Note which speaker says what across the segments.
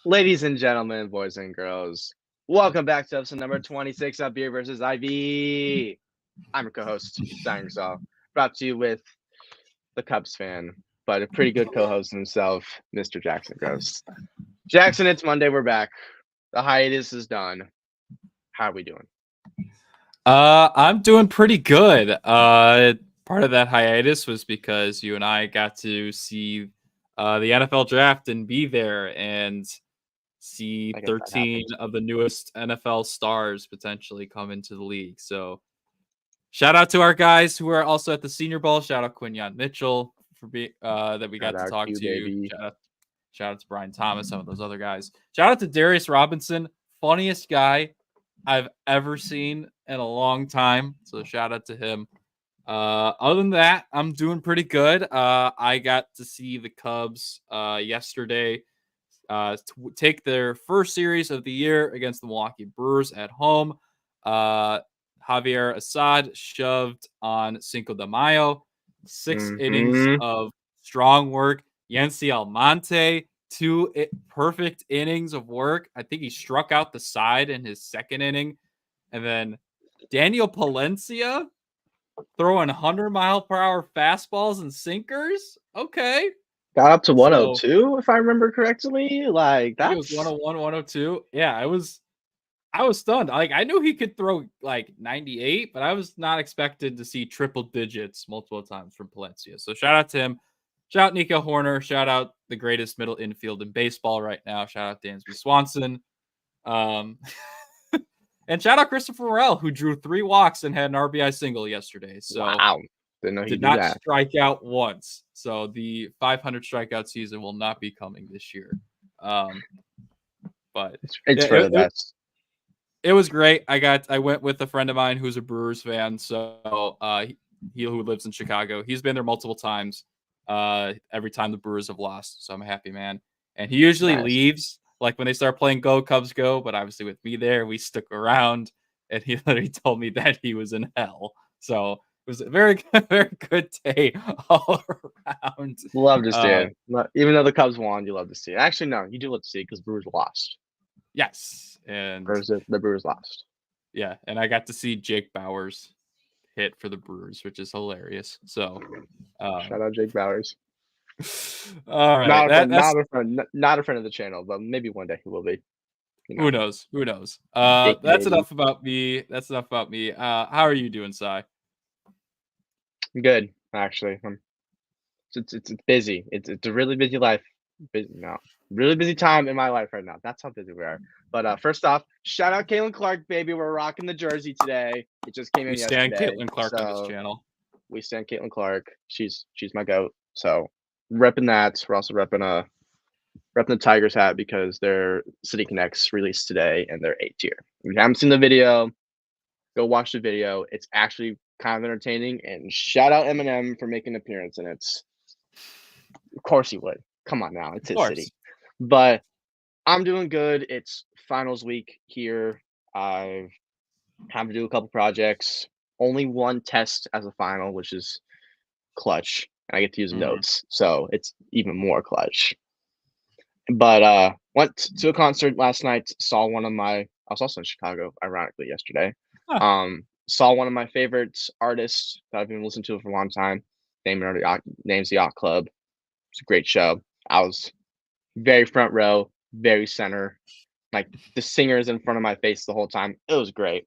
Speaker 1: Ladies and gentlemen, boys and girls, welcome back to episode number 26 of Beer versus IV. I'm your co-host, Zion Rizal, brought to you with the Cubs fan, but a pretty good co-host himself, Mr. Jackson Gross. Jackson, it's Monday. We're back. The hiatus is done. How are we doing?
Speaker 2: I'm doing pretty good. Part of that hiatus was because you and I got to see the NFL draft and be there and see
Speaker 1: I guess that
Speaker 2: 13
Speaker 1: happened.
Speaker 2: of the newest NFL stars potentially come into the league. So shout out to our guys who are also at the Senior Bowl. Shout out Quinyon Mitchell for being that we
Speaker 1: Shout
Speaker 2: got to
Speaker 1: out
Speaker 2: talk
Speaker 1: you,
Speaker 2: to.
Speaker 1: baby.
Speaker 2: Shout out to Brian Thomas, some of those other guys. Shout out to Darius Robinson, funniest guy I've ever seen in a long time. So shout out to him. Other than that, I'm doing pretty good. I got to see the Cubs yesterday take their first series of the year against the Milwaukee Brewers at home. Javier Assad shoved on Cinco de Mayo, 6 innings of strong work. Yency Almonte, perfect innings of work. I think he struck out the side in his second inning. And then Daniel Palencia throwing 100-mile-per-hour fastballs and sinkers. Okay.
Speaker 1: Got up to
Speaker 2: So
Speaker 1: 102, if I remember correctly. Like,
Speaker 2: I think it was
Speaker 1: that's
Speaker 2: 101, 102. Yeah, I was stunned. Like I knew he could throw like 98, but I was not expected to see triple digits multiple times from Palencia. So shout out to him. Shout out Nico Horner. Shout out the greatest middle infield in baseball right now. Shout out Dansby Swanson. Um, and shout out Christopher Morel, who drew 3 walks and had an RBI single yesterday. So
Speaker 1: wow. Didn't know he
Speaker 2: did
Speaker 1: do
Speaker 2: not
Speaker 1: that.
Speaker 2: strike out once. So the 500 strikeout season will not be coming this year. But
Speaker 1: It's for the best.
Speaker 2: It was great. I went with a friend of mine who's a Brewers fan. So he who lives in Chicago, he's been there multiple times. Every time the Brewers have lost, so I'm a happy man. And he usually
Speaker 1: Nice.
Speaker 2: leaves like when they start playing Go Cubs Go. But obviously with me there, we stuck around, and he literally told me that he was in hell. So it was a very very good day all around.
Speaker 1: Love to see it. Even though the Cubs won, you love to see it. Actually, no, you do love to see it because Brewers lost.
Speaker 2: Yes, and
Speaker 1: The Brewers lost.
Speaker 2: yeah, and I got to see Jake Bauers hit for the Brewers, which is hilarious. So,
Speaker 1: Shout out Jake Bowers.
Speaker 2: all right,
Speaker 1: Not a friend of the channel, but maybe one day he will be. You know,
Speaker 2: who knows? Who knows?
Speaker 1: Jake,
Speaker 2: That's
Speaker 1: baby.
Speaker 2: enough about me. That's enough about me. How are you doing, Cy?
Speaker 1: Good, actually. It's busy. It's a really busy life. Really busy time in my life right now. That's how busy we are. But first off, shout out Caitlin Clark, baby. We're rocking the jersey today. It just came in
Speaker 2: We stand
Speaker 1: yesterday.
Speaker 2: Caitlin Clark on this
Speaker 1: So
Speaker 2: channel.
Speaker 1: we stand Caitlin Clark. She's my goat. So repping that. We're also repping the Tigers hat because their City Connects released today and they're 8 tier. If you haven't seen the video, go watch the video. It's actually kind of entertaining. And shout out Eminem for making an appearance in it. Of course he would. Come on now, it's his city. But I'm doing good. It's finals week here. I've had to do a couple projects. Only one test as a final, which is clutch. And I get to use notes, so it's even more clutch. But went to a concert last night. Saw one of my. I was also in Chicago, ironically, yesterday.
Speaker 2: Huh.
Speaker 1: Saw one of my favorite artists that I've been listening to for a long time. Name's the Yacht Club. It's a great show. I was very front row, very center. Like the singer is in front of my face the whole time. It was great.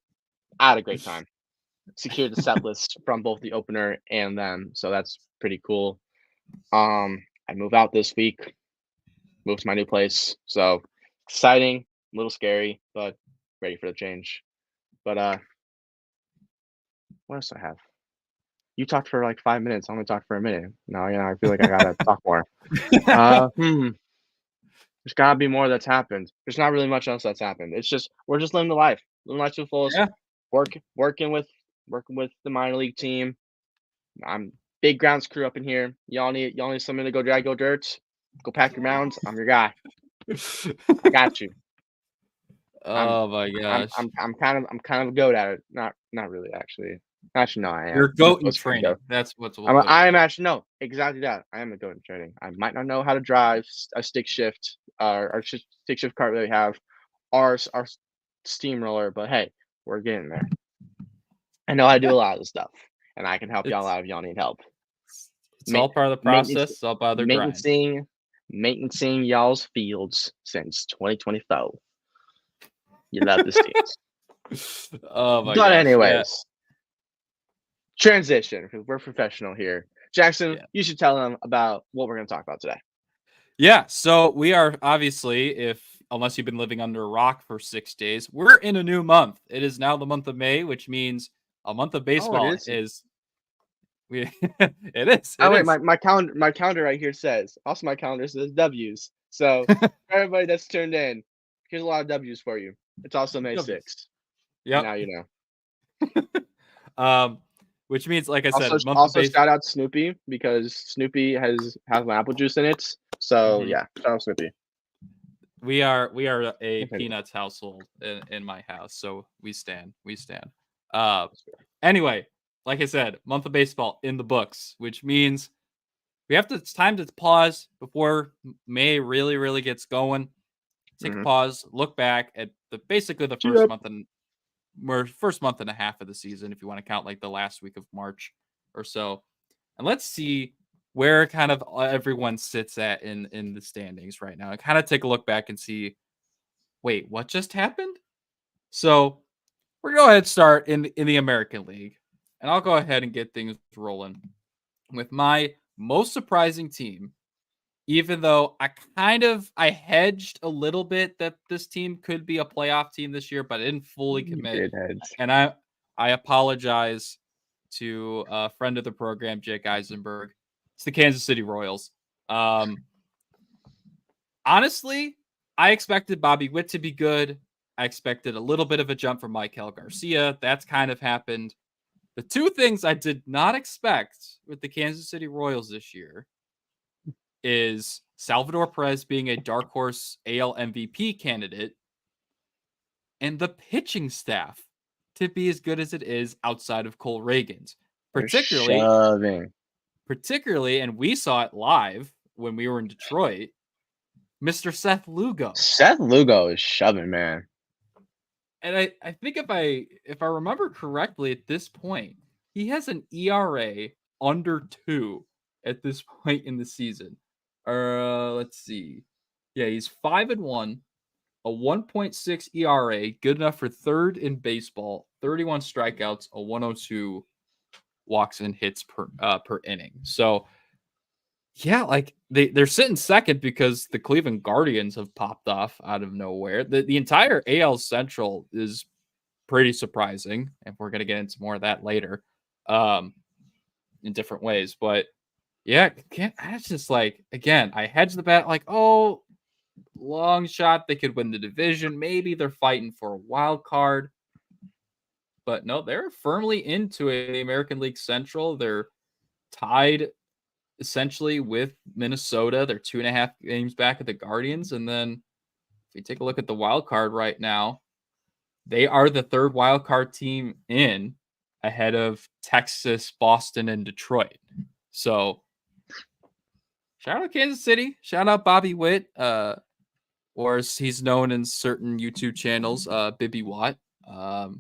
Speaker 1: I had a great time. Secured the set list from both the opener and them, so that's pretty cool. I move out this week. Move to my new place, so exciting, a little scary, but ready for the change. But what else do I have? You talked for like 5 minutes. I only talked for a minute. No, I feel like I gotta talk more. There's gotta be more that's happened. There's not really much else that's happened. It's just we're just living life to the fullest.
Speaker 2: Yeah.
Speaker 1: Working with the minor league team. I'm big grounds crew up in here. Y'all need somebody to go drag your dirt. Go pack your mounds. I'm your guy. I got you.
Speaker 2: Oh my gosh.
Speaker 1: I'm kind of a goat at it. Not really actually. Actually, no, I
Speaker 2: You're
Speaker 1: am.
Speaker 2: a
Speaker 1: I'm
Speaker 2: goat in
Speaker 1: supposed to be a
Speaker 2: training.
Speaker 1: goat.
Speaker 2: That's what we'll
Speaker 1: I'm a,
Speaker 2: put it
Speaker 1: I am
Speaker 2: at.
Speaker 1: actually no, exactly that. I am a goat in training. I might not know how to drive a stick shift, stick shift cart that we have, our steamroller, but hey, we're getting there. I know how to do
Speaker 2: Yeah,
Speaker 1: a lot of this stuff, and I can help y'all
Speaker 2: it's
Speaker 1: out if y'all need help.
Speaker 2: it's
Speaker 1: Ma-
Speaker 2: all part of the
Speaker 1: maintenance,
Speaker 2: process. It's all part of the grind.
Speaker 1: maintaining y'all's fields since 2024. You love this team.
Speaker 2: Oh my
Speaker 1: But
Speaker 2: gosh. Yeah.
Speaker 1: anyways, transition because we're professional here. Jackson,
Speaker 2: Yeah.
Speaker 1: you should tell them about what we're going to talk about today.
Speaker 2: Yeah. So we are obviously, if unless you've been living under a rock for 6 days, we're in a new month. It is now the month of May, which means a month of
Speaker 1: Oh, it
Speaker 2: baseball
Speaker 1: is.
Speaker 2: is we it is.
Speaker 1: Oh
Speaker 2: It
Speaker 1: wait,
Speaker 2: is.
Speaker 1: my calendar right here says. Also, my calendar says W's. So for everybody that's tuned in, here's a lot of W's for you. It's also May
Speaker 2: W's.
Speaker 1: 6th.
Speaker 2: Yep.
Speaker 1: Now you know.
Speaker 2: Um, which means, like I
Speaker 1: Also,
Speaker 2: said, month of
Speaker 1: also
Speaker 2: base.
Speaker 1: shout out Snoopy because Snoopy has my apple juice in it. So
Speaker 2: Mhm.
Speaker 1: yeah, shout out Snoopy.
Speaker 2: We are a
Speaker 1: Continue.
Speaker 2: peanuts household in my house, so we stand. We stand. Uh, anyway, like I said, month of baseball in the books, which means we have to. It's time to pause before May really gets going. Take a
Speaker 1: Mm-hmm.
Speaker 2: pause, look back at basically the
Speaker 1: Cheer
Speaker 2: first
Speaker 1: up.
Speaker 2: month and first month and a half of the season, if you want to count like the last week of March or so, and let's see where kind of everyone sits at in the standings right now, and kind of take a look back and see, wait, what just happened? So we're gonna go ahead and start in the American League, and I'll go ahead and get things rolling with my most surprising team. Even though I hedged a little bit that this team could be a playoff team this year, but I didn't fully
Speaker 1: You
Speaker 2: commit.
Speaker 1: did hedge.
Speaker 2: And I apologize to a friend of the program, Jake Eisenberg. It's the Kansas City Royals. Um, honestly, I expected Bobby Witt to be good. I expected a little bit of a jump from Michael Garcia. That's kind of happened. The two things I did not expect with the Kansas City Royals this year is Salvador Perez being a dark horse AL MVP candidate and the pitching staff to be as good as it is outside of Cole Reagans.
Speaker 1: They're
Speaker 2: Particularly,
Speaker 1: shoving.
Speaker 2: and we saw it live when we were in Detroit, Mr. Seth Lugo.
Speaker 1: Seth Lugo is shoving, man.
Speaker 2: And I think if I remember correctly at this point, he has an ERA under 2 at this point in the season. Let's see. Yeah, he's 5-1, a 1.6 ERA, good enough for third in baseball, 31 strikeouts, a 102 walks and hits per inning. So yeah, like they're sitting second because the Cleveland Guardians have popped off out of nowhere. The entire AL Central is pretty surprising, and we're gonna get into more of that later, in different ways. But yeah, it's just like, again, I hedged the bet, like, oh, long shot they could win the division. Maybe they're fighting for a wild card, but no, they're firmly into the American League Central. They're tied essentially with Minnesota. They're 2.5 games back at the Guardians, and then if you take a look at the wild card right now, they are the third wild card team in, ahead of Texas, Boston, and Detroit. So shout out Kansas City. Shout out Bobby Witt, or as he's known in certain YouTube channels, Bibby Watt. But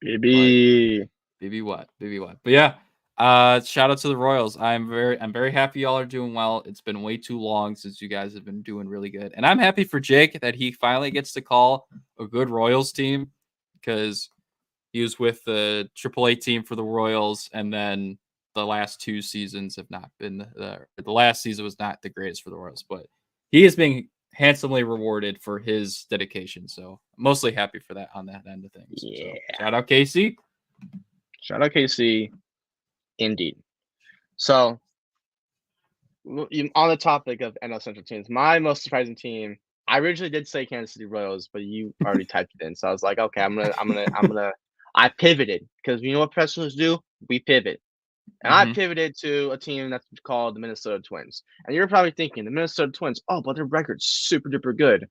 Speaker 1: Baby.
Speaker 2: Bibby Watt. But yeah, shout out to the Royals. I'm very happy y'all are doing well. It's been way too long since you guys have been doing really good, and I'm happy for Jake that he finally gets to call a good Royals team, because he was with the AAA team for the Royals, and then the last 2 seasons have not been the last season was not the greatest for the Royals, but he is being handsomely rewarded for his dedication. So I'm mostly happy for that on that end of things.
Speaker 1: Yeah.
Speaker 2: So shout out Casey.
Speaker 1: Shout out KC. Indeed. So on the topic of NL Central teams, my most surprising team. I originally did say Kansas City Royals, but you already typed it in, so I was like, okay, I pivoted because you know what professionals do? We pivot. And I
Speaker 2: Mm-hmm.
Speaker 1: pivoted to a team that's called the Minnesota Twins. And you're probably thinking, the Minnesota Twins, oh, but their record's super duper good.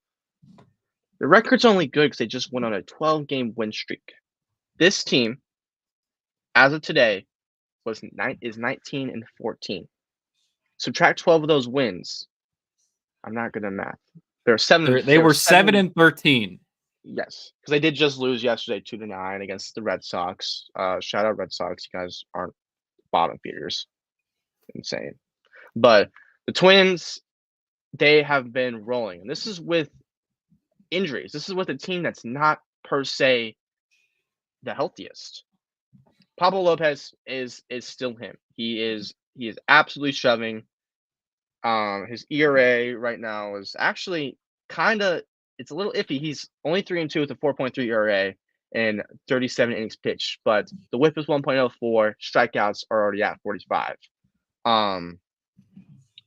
Speaker 1: The record's only good because they just went on a 12-game win streak. This team as of today, is 19-14. Subtract 12 of those wins. I'm not good at math. There are seven.
Speaker 2: They
Speaker 1: There are
Speaker 2: were 7
Speaker 1: seven.
Speaker 2: and 13.
Speaker 1: Yes, because they did just lose yesterday, 2-9 against the Red Sox. Shout out Red Sox. You guys aren't bottom feeders. Insane. But the Twins, they have been rolling. And this is with injuries. This is with a team that's not per se the healthiest. Pablo Lopez is still him. He is absolutely shoving. His ERA right now is actually it's a little iffy. He's only 3-2 with a 4.3 ERA and 37 innings pitched, but the WHIP is 1.04. Strikeouts are already at 45.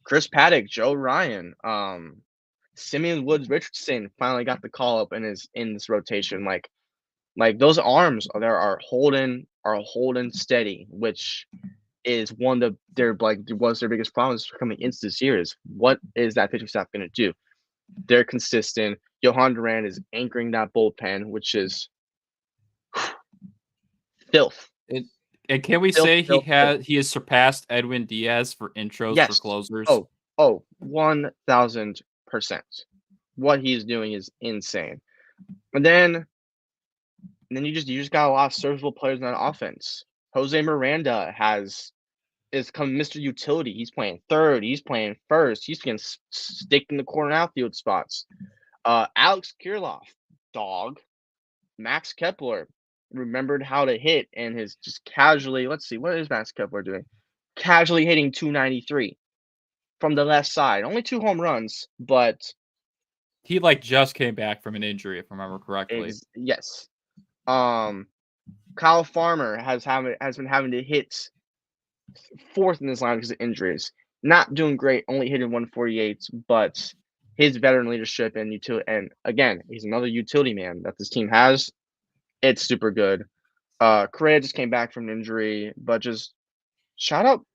Speaker 1: Chris Paddock, Joe Ryan, Simeon Woods Richardson finally got the call up and is in this rotation. Like those arms are holding steady, which is one of their was their biggest problem coming into this year is what is that pitching staff going to do? They're consistent. Johan Duran is anchoring that bullpen, which is filth.
Speaker 2: And can we say he has surpassed Edwin Diaz for intros for closers?
Speaker 1: Oh, 1,000%. What he's doing is insane. And then you just got a lot of serviceable players in that offense. Jose Miranda is come Mr. Utility. He's playing third. He's playing first. He's getting stick in the corner outfield spots. Alex Kirilloff, dog. Max Kepler remembered how to hit and is just casually. Let's see, what is Max Kepler doing? Casually hitting 293 from the left side. Only 2 home runs, but
Speaker 2: he just came back from an injury, if I remember correctly.
Speaker 1: Yes. Kyle Farmer has been having to hit fourth in this line because of injuries. Not doing great, only hitting 148, but his veteran leadership and utility, and again, he's another utility man that this team has. It's super good. Correa just came back from an injury, but just shout out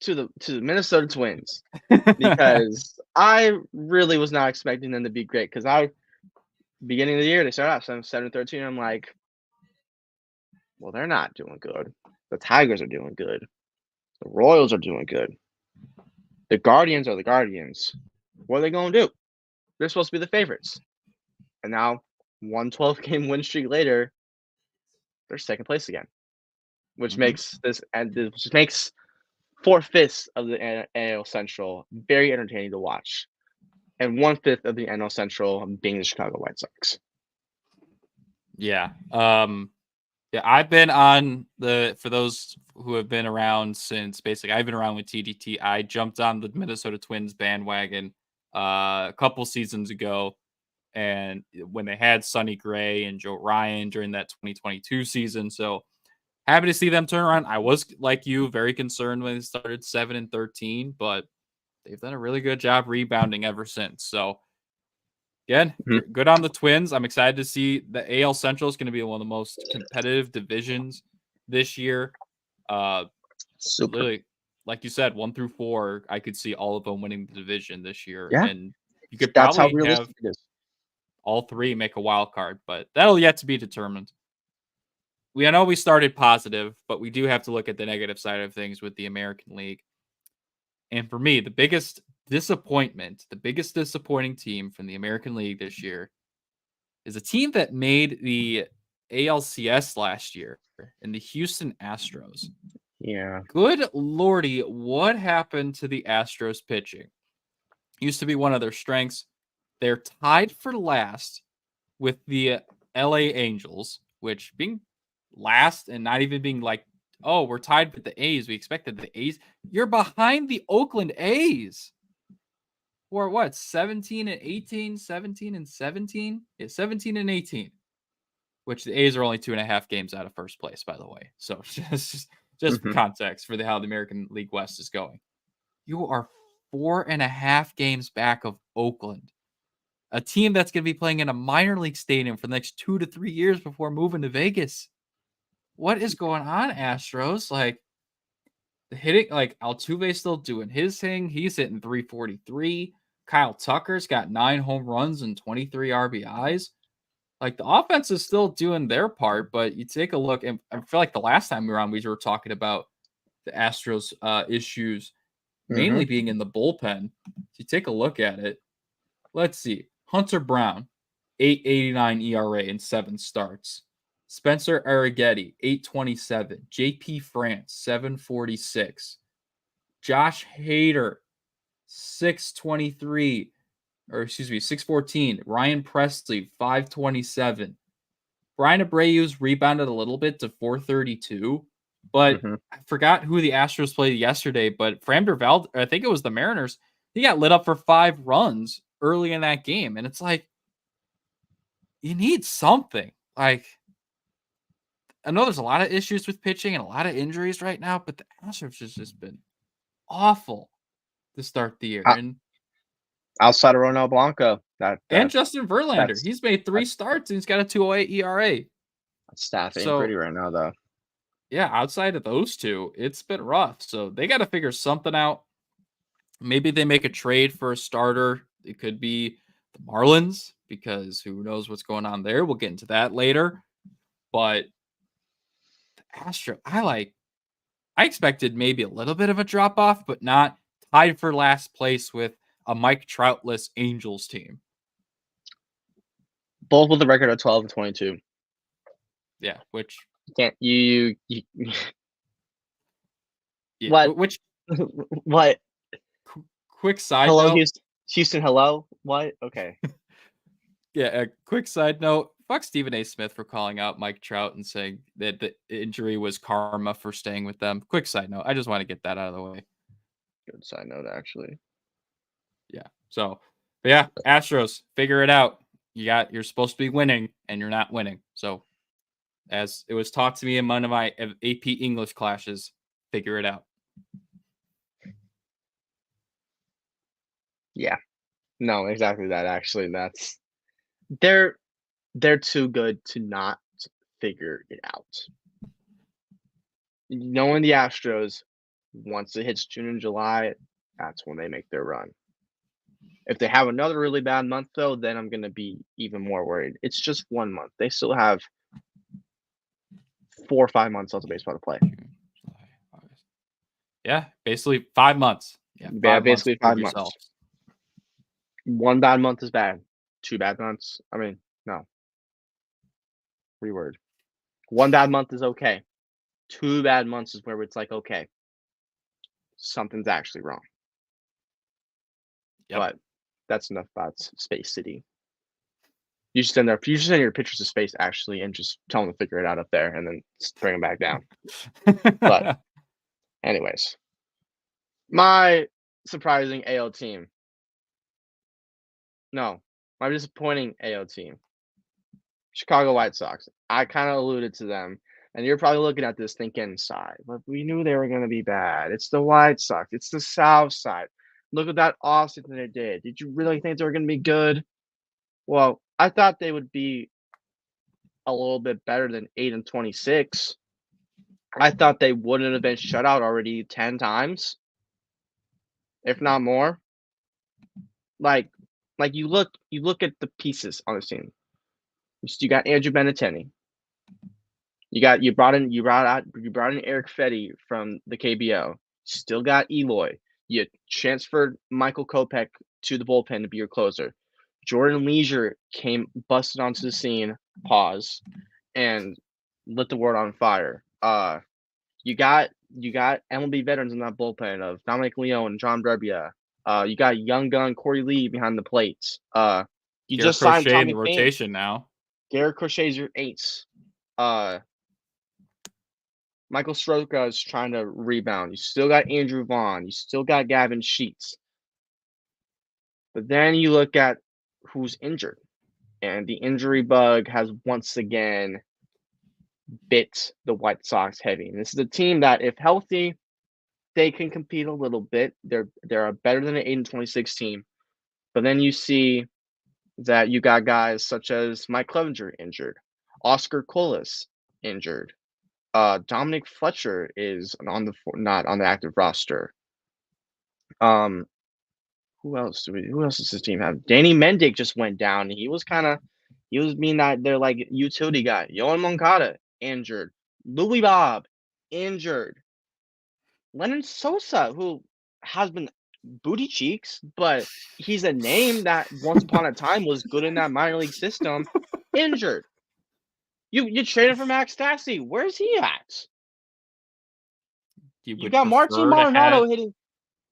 Speaker 1: to the Minnesota Twins because I really was not expecting them to be great because beginning of the year they started out 7-13. I'm like, well, they're not doing good. The Tigers are doing good. The Royals are doing good. The Guardians are the Guardians. What are they going to do? They're supposed to be the favorites. And now, 112-game win streak later, they're second place again, which makes 4/5 of the NL Central very entertaining to watch, and 1/5 of the NL Central being the Chicago White Sox.
Speaker 2: Yeah. Yeah, I've been on for those who have been around since basically I've been around with TDT. I jumped on the Minnesota Twins bandwagon a couple seasons ago, and when they had Sonny Gray and Joe Ryan during that 2022 season. So happy to see them turn around. I was, like you, very concerned when they started 7-13, but they've done a really good job rebounding ever since. So again, good on the Twins. I'm excited to see the AL Central is going to be one of the most competitive divisions this year. Literally, like you said, 1 through 4, I could see all of them winning the division this year.
Speaker 1: Yeah.
Speaker 2: And you could probably have all 3 make a wild card, but that'll yet to be determined. I know we started positive, but we do have to look at the negative side of things with the American League. And for me, the biggest disappointing team from the American League this year is a team that made the ALCS last year in the Houston Astros.
Speaker 1: Yeah.
Speaker 2: Good lordy, what happened to the Astros pitching? Used to be one of their strengths. They're tied for last with the LA Angels, which being last and not even being like, oh, we're tied with the A's. We expected the A's. You're behind the Oakland A's. Or what? 17-18, 17-17? Yeah, 17-18. Which the A's are only 2.5 games out of first place, by the way. So just for context for how the American League West is going. You are 4.5 games back of Oakland. A team that's going to be playing in a minor league stadium for the next 2 to 3 years before moving to Vegas. What is going on, Astros? Like, the hitting, Altuve's still doing his thing. He's hitting 343. Kyle Tucker's got 9 home runs and 23 RBIs. Like the offense is still doing their part, but you take a look, and I feel like the last time we were on, we were talking about the Astros issues
Speaker 1: Mm-hmm.
Speaker 2: mainly being in the bullpen. If you take a look at it, let's see. Hunter Brown, 8.89 ERA in 7 starts. Spencer Arrighetti, 8.27. JP France, 7.46. Josh Hader, 6.23. Or excuse me, 6.14. Ryan Presley, 5.27. Brian Abreu's rebounded a little bit to 4.32, but
Speaker 1: Mm-hmm.
Speaker 2: I forgot who the Astros played yesterday. But Framber Valdez, I think it was the Mariners, he got lit up for 5 runs early in that game. And it's like, you need something. Like, I know there's a lot of issues with pitching and a lot of injuries right now, but the Astros has just been awful to start the year.
Speaker 1: O-
Speaker 2: And
Speaker 1: Outside of Ronel Blanco,
Speaker 2: Justin Verlander,
Speaker 1: that's
Speaker 2: he's made 3
Speaker 1: that's
Speaker 2: starts and he's got a 2.08 ERA.
Speaker 1: staff ain't
Speaker 2: So
Speaker 1: pretty right now though.
Speaker 2: yeah, outside of those two, it's been rough. So they got to figure something out. Maybe they make a trade for a starter. It could be the Marlins because who knows what's going on there. We'll get into that later. But the I expected maybe a little bit of a drop off, but not tied for last place with a Mike Troutless Angels team.
Speaker 1: Both with a record of 12-22.
Speaker 2: Yeah, which
Speaker 1: Can't you
Speaker 2: yeah,
Speaker 1: what
Speaker 2: which
Speaker 1: what?
Speaker 2: quick side
Speaker 1: Hello,
Speaker 2: note.
Speaker 1: Houston. Houston, hello. What? Okay.
Speaker 2: Yeah, a quick side note. Fuck Stephen A. Smith for calling out Mike Trout and saying that the injury was karma for staying with them. Quick side note. I just want to get that out of the way.
Speaker 1: Good side note, actually.
Speaker 2: Yeah. So, but yeah, Astros, figure it out. You're supposed to be winning and you're not winning. So, as it was taught to me in one of my AP English classes, figure it out.
Speaker 1: Yeah. No, exactly that. Actually, they're they're too good to not figure it out. Knowing the Astros, once it hits June and July, that's when they make their run. If they have another really bad month, though, then I'm going to be even more worried. It's just 1 month. They still have 4 or 5 months left of baseball to play.
Speaker 2: Yeah, basically 5 months. Yeah,
Speaker 1: Yeah,
Speaker 2: 5 months to
Speaker 1: basically
Speaker 2: prove
Speaker 1: 5 months.
Speaker 2: yourself.
Speaker 1: 1 bad month is bad. 2 bad months, I mean, no. Reword. 1 bad month is okay. 2 bad months is where it's like, okay, something's actually wrong.
Speaker 2: Yep.
Speaker 1: But that's enough about Space City. You should send your pictures of space actually and just tell them to figure it out up there and then bring them back down. But anyways, my surprising AL team. No, my disappointing AL team. Chicago White Sox. I kind of alluded to them, and you're probably looking at this thinking, "Side, but we knew they were going to be bad. It's the White Sox. It's the South Side. Look at that offseason they did. Did you really think they were going to be good?" Well, I thought they would be a little bit better than 8-26. I thought they wouldn't have been shut out already 10 times, if not more. Like, you look at the pieces on the team. You got Andrew Benintendi. You brought in Eric Fetty from the KBO. Still got Eloy. You transferred Michael Kopech to the bullpen to be your closer. Jordan Leisure came busted onto the scene, pause, and lit the world on fire. You got MLB veterans in that bullpen of Dominic Leone and John Brebbia. You got young gun Corey Lee behind the plate. You
Speaker 2: Garrett
Speaker 1: just signed
Speaker 2: Crochet in the
Speaker 1: Tommy Pham.
Speaker 2: rotation now.
Speaker 1: Garrett Crochet's your ace. Michael Soroka is trying to rebound. You still got Andrew Vaughn. You still got Gavin Sheets. But then you look at who's injured. And the injury bug has once again bit the White Sox heavy. And this is a team that, if healthy, they can compete a little bit. They're better than an 8-26 team. But then you see that you got guys such as Mike Clevenger injured, Oscar Colas injured, Dominic Fletcher is not on the active roster. Who else does this team have? Danny Mendick just went down. He was kind of He was being that their like utility guy. Yohan Moncada injured. Louis Bob injured. Lennon Sosa, who has been booty cheeks, but he's a name that once upon a time was good in that minor league system, injured. You traded for Max Stassi. Where's he at?
Speaker 2: You
Speaker 1: You
Speaker 2: would
Speaker 1: got Martin
Speaker 2: prefer to have.
Speaker 1: Maldonado hitting.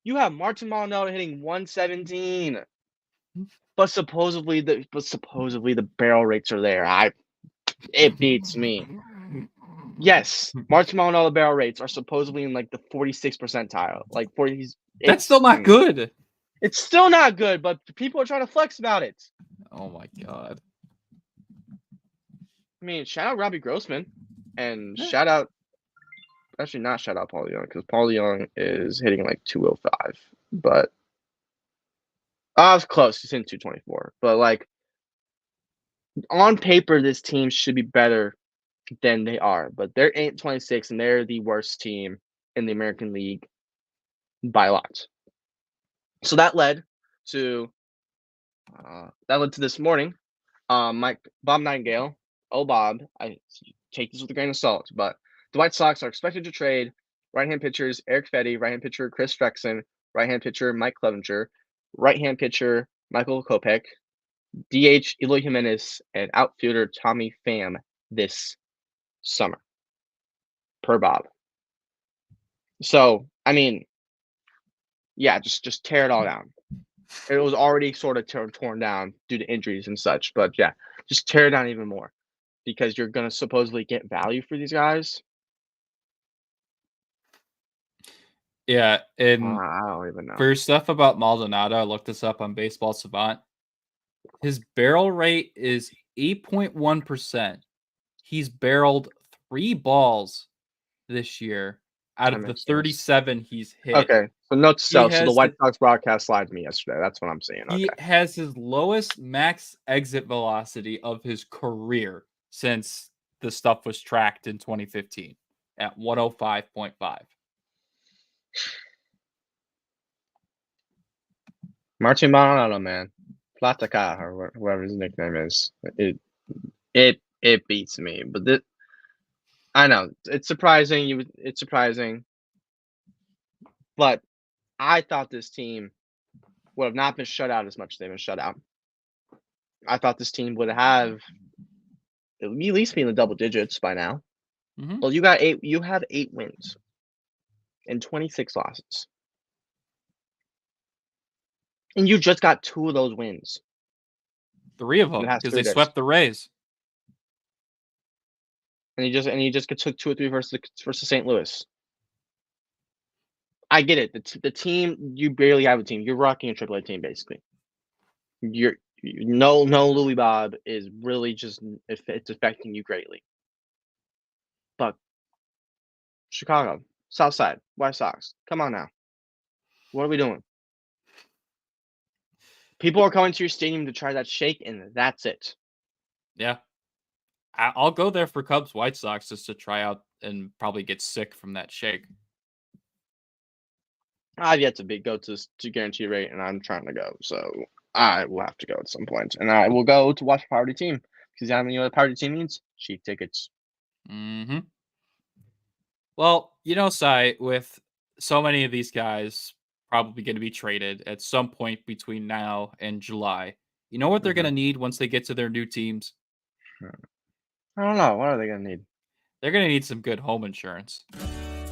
Speaker 1: You have Martin Maldonado hitting 117, but supposedly the barrel rates are there. It beats me. Yes, Martin Maldonado barrel rates are supposedly in like the 46th percentile. Like 40.
Speaker 2: That's still not good.
Speaker 1: It's still not good, but people are trying to flex about it.
Speaker 2: Oh my god.
Speaker 1: I mean, shout out Robbie Grossman, and
Speaker 2: Yeah.
Speaker 1: shout out. Actually, not shout out Paul Young because Paul Young is hitting like 205, but I was close. He's hitting 224, but like on paper, this team should be better than they are. But they're 8-26, and they're the worst team in the American League by a lot. So that led to this morning. Bob Nightingale. Oh, Bob, I take this with a grain of salt, but the White Sox are expected to trade right-hand pitchers Eric Fetty, right-hand pitcher Chris Flexen, right-hand pitcher Mike Clevenger, right-hand pitcher Michael Kopech, DH Eloy Jimenez, and outfielder Tommy Pham this summer, per Bob. So, I mean, yeah, just tear it all down. It was already sort of torn down due to injuries and such, but yeah, just tear it down even more because you're going to supposedly get value for these guys.
Speaker 2: Yeah, and
Speaker 1: I don't even know.
Speaker 2: for stuff about Maldonado, I looked this up on Baseball Savant. His barrel rate is 8.1%. He's barreled 3 balls this year out
Speaker 1: That
Speaker 2: of the
Speaker 1: makes sense.
Speaker 2: 37 he's hit.
Speaker 1: Okay, so note to self. So the
Speaker 2: has
Speaker 1: White Sox broadcast lied to me yesterday. That's what I'm saying.
Speaker 2: He
Speaker 1: Okay.
Speaker 2: has his lowest max exit velocity of his career since the stuff was tracked in 2015 at 105.5.
Speaker 1: Martin Maldonado, man. Platica, or whatever his nickname is. It beats me. But I know it's surprising. It's surprising. But I thought this team would have not been shut out as much as they've been shut out. I thought this team would have at least be in the double digits by now.
Speaker 2: Mhm.
Speaker 1: Well, you have 8 wins and 26 losses. And you just got 2 of those wins.
Speaker 2: 3 of them because they swept the Rays.
Speaker 1: And you just took 2 or 3 versus St. Louis. I get it. The team, you barely have a team. You're rocking a AAA team basically. No Louis Bob is really just it's affecting you greatly. But Chicago, South Side, White Sox, come on now. What are we doing? People are coming to your stadium to try that shake, and that's it.
Speaker 2: Yeah. I'll go there for Cubs White Sox just to try out and probably get sick from that shake.
Speaker 1: I've yet to go to guarantee rate, and I'm trying to go, so I will have to go at some point, and I will go to watch Party Team because you know what Party Team means? Cheap tickets.
Speaker 2: Mm-hmm. Well, Cy, with so many of these guys probably going to be traded at some point between now and July, you know what they're going to need once they get to their new teams?
Speaker 1: I don't know. What are they going to need?
Speaker 2: They're going to need some good home insurance.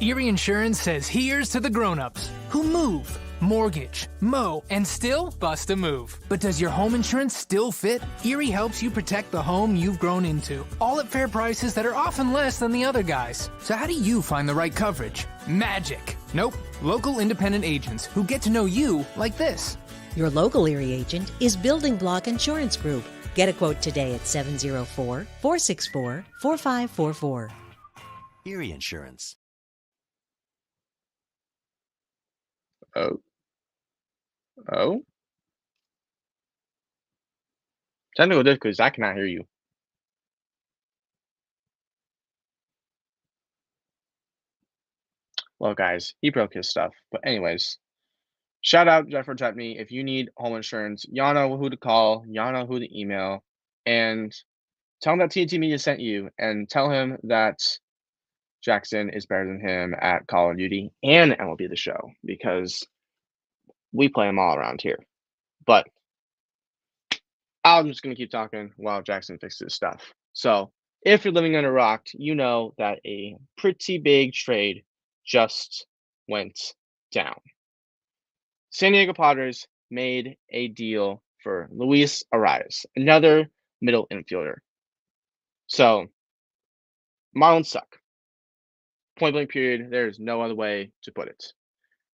Speaker 3: Erie Insurance says here's to the grown-ups who move, mortgage, mow, and still bust a move. But does your home insurance still fit? Erie helps you protect the home you've grown into, all at fair prices that are often less than the other guys. So how do you find the right coverage? Magic. Nope. Local independent agents who get to know you like this.
Speaker 4: Your local Erie agent is Building Block Insurance Group. Get a quote today at 704-464-4544.
Speaker 5: Erie Insurance.
Speaker 1: Oh? Technical difficulties. I cannot hear you. Well, guys, he broke his stuff. But anyways, shout out Jeffrey Chutney. If you need home insurance, y'all know who to call. Y'all know who to email. and tell him that TNT Media sent you, and tell him that Jackson is better than him at Call of Duty and MLB The Show because we play them all around here. But I'm just gonna keep talking while Jackson fixes stuff. So if you're living under a rock, you know that a pretty big trade just went down. San Diego Padres made a deal for Luis Arraez, another middle infielder. So Marlins suck. Point blank period. There's no other way to put it.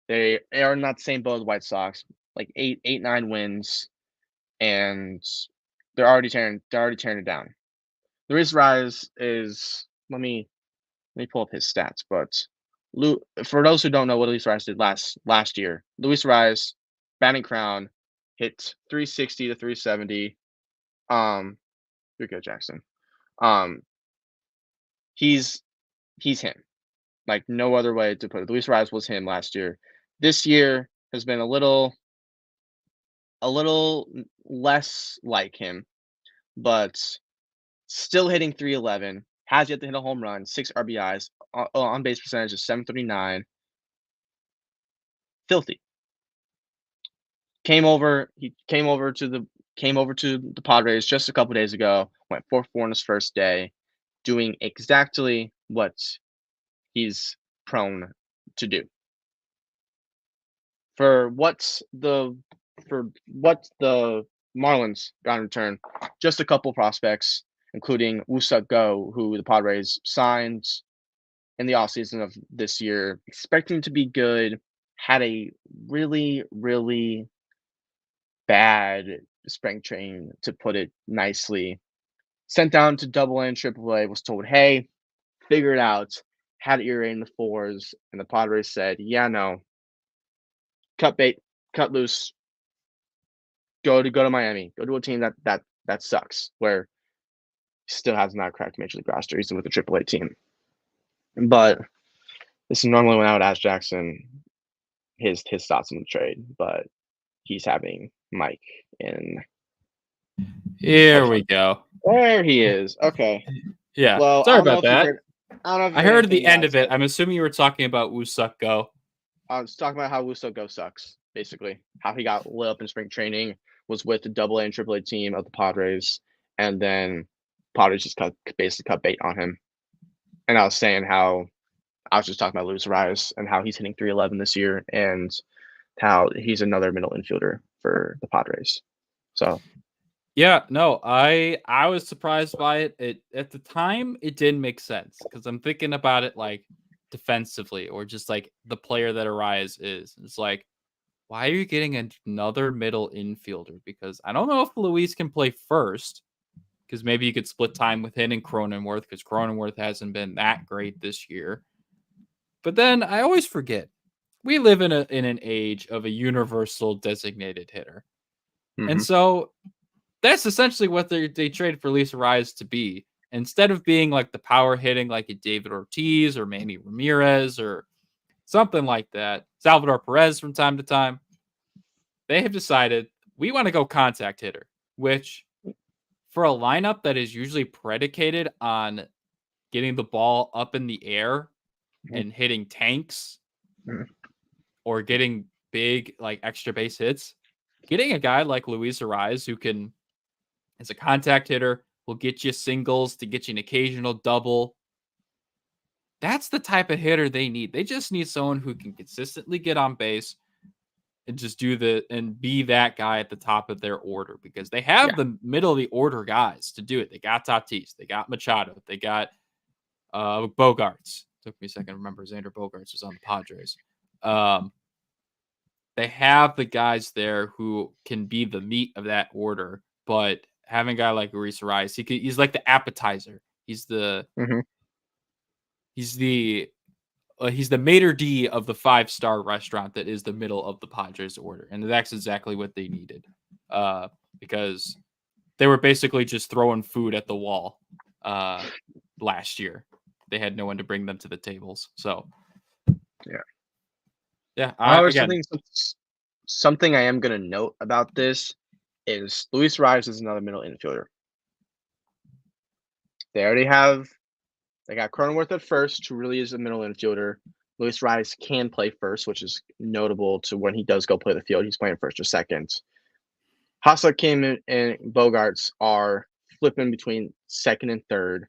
Speaker 1: They are not the same boat as the White Sox, like 9 wins, and they're already tearing it down. Luis Arraez is let me pull up his stats, but for those who don't know what Luis Arraez did last year, Luis Arraez batting crown hit 360 to 370. You're good, Jackson. He's him. Like no other way to put it. Luis Arraez was him last year. This year has been a little less like him, but still hitting 311. Has yet to hit a home run, 6 RBIs, on base percentage of 739. Filthy. Came over to the Padres just a couple days ago. Went 4-4 on his first day, doing exactly what he's prone to do. For what the Marlins got in return, just a couple prospects, including Woo-Suk Go, who the Padres signed in the offseason of this year, expecting to be good, had a really, really bad spring training, to put it nicely. Sent down to Double A and Triple A, was told, hey, figure it out. Had ERA in the 4s, and the Padres said, yeah, no. Cut bait, cut loose. Go to Miami. Go to a team that sucks, where he still has not cracked Major League roster. He's with the AAA team. But this is normally when I would ask Jackson his thoughts on the trade, but he's having Mike in.
Speaker 2: Here we go.
Speaker 1: There he is. Okay.
Speaker 2: Yeah.
Speaker 1: Well,
Speaker 2: sorry about that. I heard the end of it. I'm assuming you were talking about Woo-Suk Go.
Speaker 1: I was talking about how Woo-Suk Go sucks, basically. How he got lit up in spring training, was with the Double A and Triple A team of the Padres, and then Padres just basically cut bait on him. And I was saying how I was just talking about Luis Arraez and how he's hitting 311 this year, and how he's another middle infielder for the Padres. So
Speaker 2: yeah, no, I was surprised by it. At the time, it didn't make sense because I'm thinking about it like defensively, or just like the player that Arraez is. It's like, why are you getting another middle infielder? Because I don't know if Luis can play first, because maybe you could split time with him and Cronenworth, because Cronenworth hasn't been that great this year. But then I always forget, we live in an age of a universal designated hitter. Mm-hmm. And so that's essentially what they traded for Luis Arraez to be. Instead of being like the power hitting like a David Ortiz or Manny Ramirez or something like that, Salvador Perez from time to time, they have decided we want to go contact hitter, which for a lineup that is usually predicated on getting the ball up in the air and hitting tanks or getting big like extra base hits, getting a guy like Luis Arraez who can, as a contact hitter, will get you singles to get you an occasional double. That's the type of hitter they need. They just need someone who can consistently get on base and just be that guy at the top of their order, because they have the middle of the order guys to do it. They got Tatis, they got Machado, they got Bogarts. Took me a second to remember Xander Bogaerts was on the Padres. They have the guys there who can be the meat of that order, but having a guy like Luis Arraez, he's like the appetizer. He's the he's the maitre d' of the 5-star restaurant that is the middle of the Padres order, and that's exactly what they needed, because they were basically just throwing food at the wall last year. They had no one to bring them to the tables. So yeah.
Speaker 1: Something I am going to note about this is Luis Arraez is another middle infielder. They got Cronenworth at first, who really is a middle infielder. Luis Arraez can play first, which is notable to when he does go play the field. He's playing first or second. Ha-Seong Kim and Bogarts are flipping between second and third.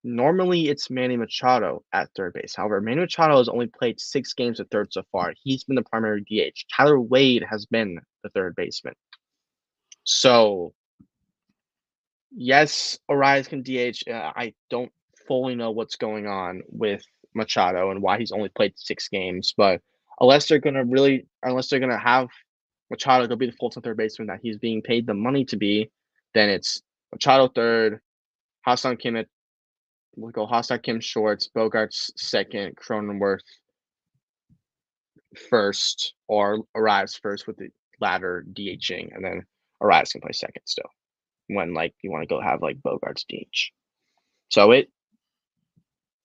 Speaker 1: Normally, it's Manny Machado at third base. However, Manny Machado has only played 6 games at third so far. He's been the primary DH. Tyler Wade has been the third baseman. So, yes, Arraez can DH. I don't fully know what's going on with Machado and why he's only played 6 games, but unless they're gonna have Machado go be the full-time third baseman that he's being paid the money to be, then it's Machado third, Ha-Seong Kim we'll go Ha-Seong Kim shorts, Bogarts second, Cronenworth first, or Arraez first with the latter DHing, and then Arraez can play second still when you want to go have Bogarts DH. So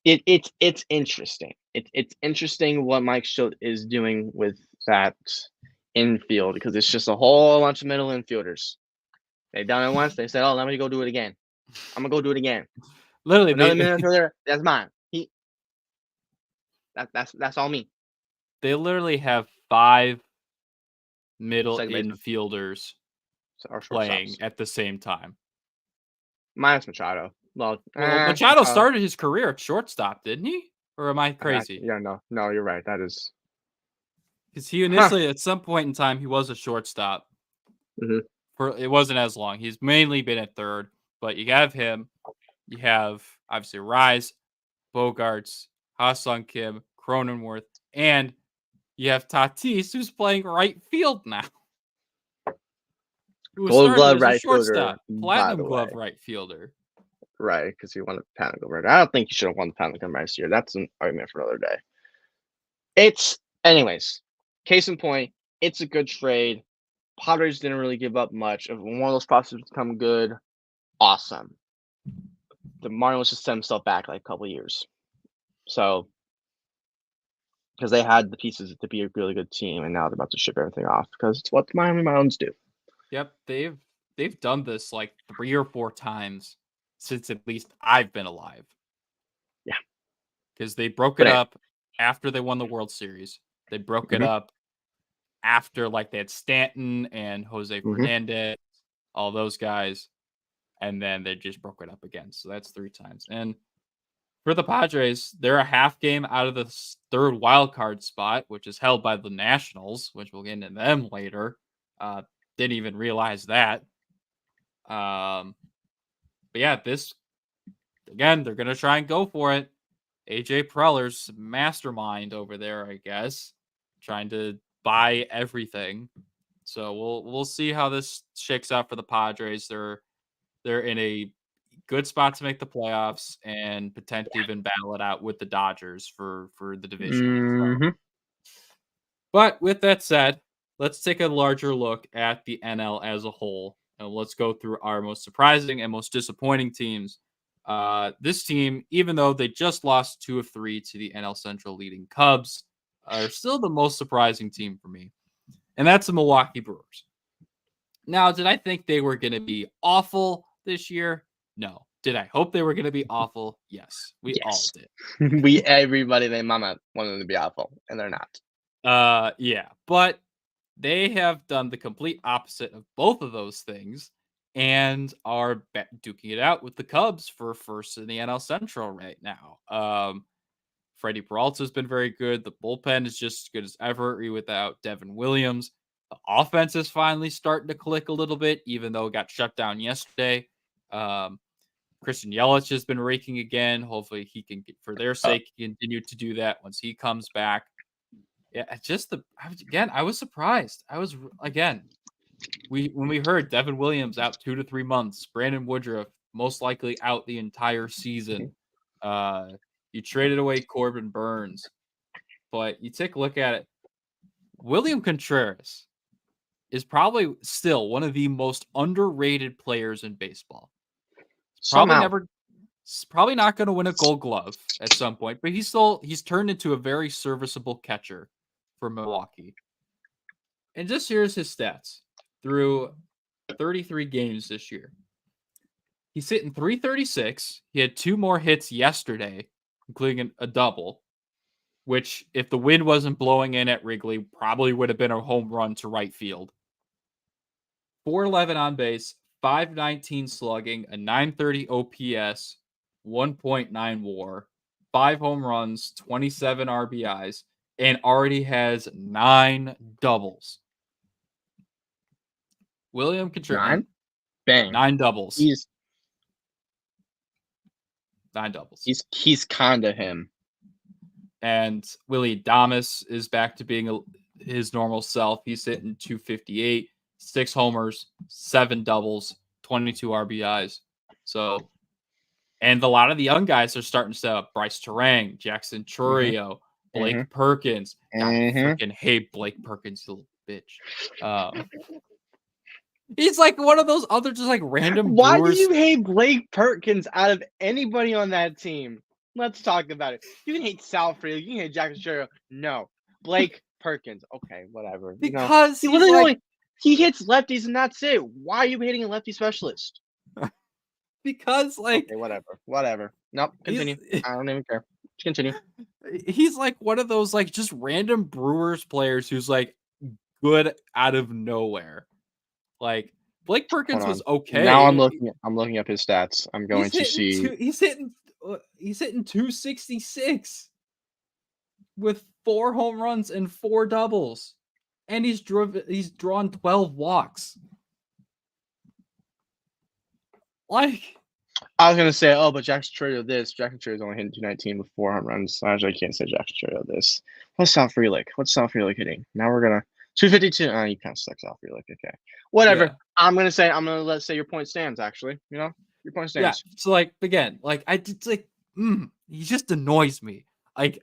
Speaker 1: it's interesting. It's interesting what Mike Schultz is doing with that infield because it's just a whole bunch of middle infielders. They done it once. They said, "Oh, let me go do it again. I'm gonna go do it again."
Speaker 2: Literally,
Speaker 1: Another middle infielder. That's mine. That's all me.
Speaker 2: they literally have 5 middle
Speaker 1: Second baseman.
Speaker 2: infielders
Speaker 1: Or
Speaker 2: playing
Speaker 1: shortstops.
Speaker 2: at the same time.
Speaker 1: Minus Machado. Well,
Speaker 2: Machado started his career at shortstop, didn't he? Or am I crazy?
Speaker 1: No, you're right. That is
Speaker 2: Because he initially, at some point in time, he was a shortstop.
Speaker 1: Mhm.
Speaker 2: It wasn't as long. He's mainly been at third, but you have him. You have obviously Arraez, Bogarts, Ha-Seong Kim, Cronenworth, and you have Tatis, who's playing right field now. Who
Speaker 1: Gold
Speaker 2: started
Speaker 1: glove
Speaker 2: as a
Speaker 1: right
Speaker 2: shortstop,
Speaker 1: fielder, by
Speaker 2: platinum
Speaker 1: the
Speaker 2: glove
Speaker 1: way.
Speaker 2: right fielder.
Speaker 1: Right, because he won the Patent Glove Award. I don't think he should have won the Patent Glove last year. That's an argument for another day. Anyways, case in point, it's a good trade. Padres didn't really give up much. If one of those prospects become good, awesome. The Marlins just set himself back a couple years. So, because they had the pieces to be a really good team, and now they're about to ship everything off because it's what the Miami Marlins do.
Speaker 2: Yep, they've done this 3 or 4 times since at least I've been alive.
Speaker 1: Yeah.
Speaker 2: Because they broke it up after they won the World Series. They broke it up after they had Stanton and Jose Fernandez, all those guys, and then they just broke it up again. So that's 3 times. And for the Padres, they're a half game out of the 3rd wild card spot, which is held by the Nationals, which we'll get into them later. Didn't even realize that. But yeah, this again, they're gonna try and go for it. AJ Preller's mastermind over there, I guess, trying to buy everything. So we'll see how this shakes out for the Padres. They're in a good spot to make the playoffs and potentially even battle it out with the Dodgers for the division. So. But with that said, let's take a larger look at the NL as a whole, and let's go through our most surprising and most disappointing teams. This team, even though they just lost 2 of 3 to the NL Central leading Cubs, are still the most surprising team for me, and that's the Milwaukee Brewers. Now, did I think they were going to be awful this year? No. Did I hope they were going to be awful? Yes, we all did.
Speaker 1: Everybody, their mama wanted them to be awful, and they're not.
Speaker 2: Yeah, but they have done the complete opposite of both of those things and are duking it out with the Cubs for first in the NL Central right now. Freddie Peralta has been very good. The bullpen is just as good as ever without Devin Williams. The offense is finally starting to click a little bit, even though it got shut down yesterday. Christian Yelich has been raking again. Hopefully he can, for their sake, continue to do that once he comes back. Yeah, I was surprised. When we heard Devin Williams out 2 to 3 months, Brandon Woodruff most likely out the entire season. You traded away Corbin Burns, but you take a look at it. William Contreras is probably still one of the most underrated players in baseball. Probably not going to win a Gold Glove at some point, but he's turned into a very serviceable catcher for Milwaukee. And just here's his stats through 33 games this year. He's hitting 336. He had 2 more hits yesterday, including a double, which, if the wind wasn't blowing in at Wrigley, probably would have been a home run to right field. 411 on base, 519 slugging, a 930 OPS, 1.9 WAR, 5 home runs, 27 RBIs, and already has 9 doubles. William Contreras,
Speaker 1: 9? Bang.
Speaker 2: 9 doubles.
Speaker 1: He's
Speaker 2: 9 doubles.
Speaker 1: He's kinda him.
Speaker 2: And Willie Adames is back to being his normal self. He's hitting 258, 6 homers, 7 doubles, 22 RBIs. So, and a lot of the young guys are starting to step up. Bryce Terang, Jackson Chourio, Blake Perkins. God, I freaking hate Blake Perkins, you little bitch. He's like one of those other just like random
Speaker 1: Why
Speaker 2: Brewers.
Speaker 1: do you hate Blake Perkins out of anybody on that team? Let's talk about it. You can hate Sal Frelick, you can hate Jackson Chourio. No. Blake Perkins. Okay, whatever.
Speaker 2: Because
Speaker 1: he
Speaker 2: he's
Speaker 1: literally
Speaker 2: like,
Speaker 1: he hits lefties and that's it. Why are you hating a lefty specialist?
Speaker 2: because like
Speaker 1: Okay, whatever. Nope, continue. I don't even care. Continue.
Speaker 2: He's like one of those like just random Brewers players who's like good out of nowhere. Like Blake Perkins was okay.
Speaker 1: Now I'm looking up his stats. I'm going to see.
Speaker 2: He's hitting 266 with 4 home runs and 4 doubles, and he's drawn 12 walks. Like,
Speaker 1: I was gonna say, but Jackson Chourio this. Jackson Chourio's only hitting 219 with 4 home runs. So actually, I can't say Jackson Chourio this. What's Sal Frelick? What's Sal Frelick hitting? Now we're gonna 252. Oh, you kind of suck, Sal Frelick. Okay, whatever.
Speaker 2: Yeah.
Speaker 1: I'm gonna let's say your point stands. Actually, your point stands.
Speaker 2: Yeah. So like again, like I just like he just annoys me. Like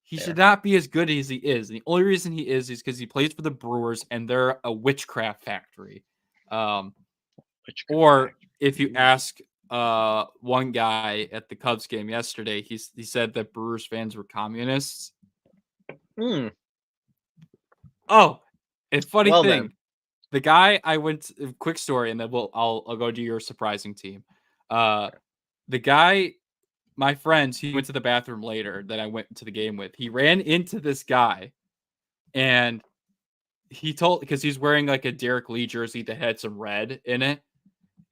Speaker 2: he should not be as good as he is. And the only reason he is because he plays for the Brewers and they're a witchcraft factory. If you ask one guy at the Cubs game yesterday, he said that Brewers fans were communists. Oh, and funny thing,
Speaker 1: then.
Speaker 2: the guy I went to, quick story, and then I'll go to your surprising team. The guy, my friends, he went to the bathroom later that I went to the game with. He ran into this guy, and he told, because he's wearing like a Derek Lee jersey that had some red in it.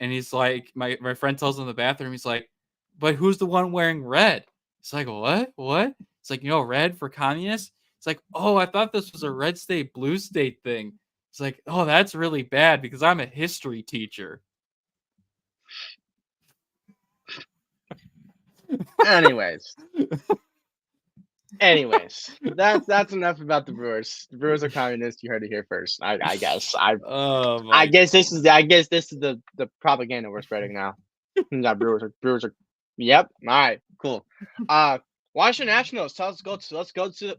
Speaker 2: And he's like, my friend tells him in the bathroom, he's like, but who's the one wearing red? He's like, what? It's like, red for communists? It's like, oh, I thought this was a red state, blue state thing. It's like, oh, that's really bad because I'm a history teacher.
Speaker 1: Anyways, that's enough about the Brewers. The Brewers are communists. You heard it here first. I guess. I guess this is the propaganda we're spreading now. That Brewers are. Yep. All right. Cool. Washington Nationals. Let's go to.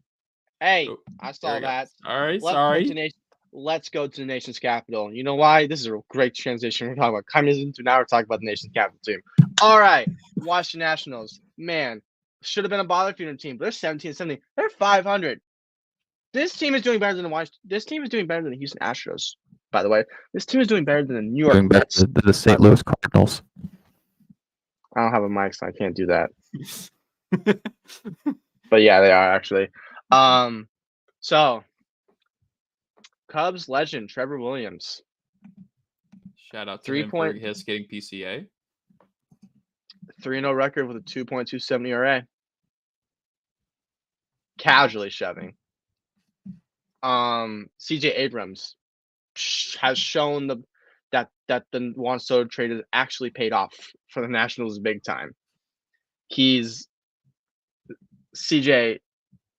Speaker 1: Hey, I saw that.
Speaker 2: All right. Sorry.
Speaker 1: Let's go to the nation's capital. You know why? This is a great transition. We're talking about communism to now we're talking about the nation's capital team. All right, Washington Nationals. Man, should have been a bother feeder team, but they're 17-70. They're 500. This team is doing better than the Houston Astros. By the way, this team is doing better than the New York Mets.
Speaker 6: The St. Louis Cardinals.
Speaker 1: I don't have a mic, so I can't do that. But yeah, they are actually. So Cubs legend Trevor Williams.
Speaker 2: Shout out to him for his getting PCA.
Speaker 1: 3-0 record with a 2.27 ERA. Casually shoving. CJ Abrams has shown that the Juan Soto trade has actually paid off for the Nationals big time. He's CJ,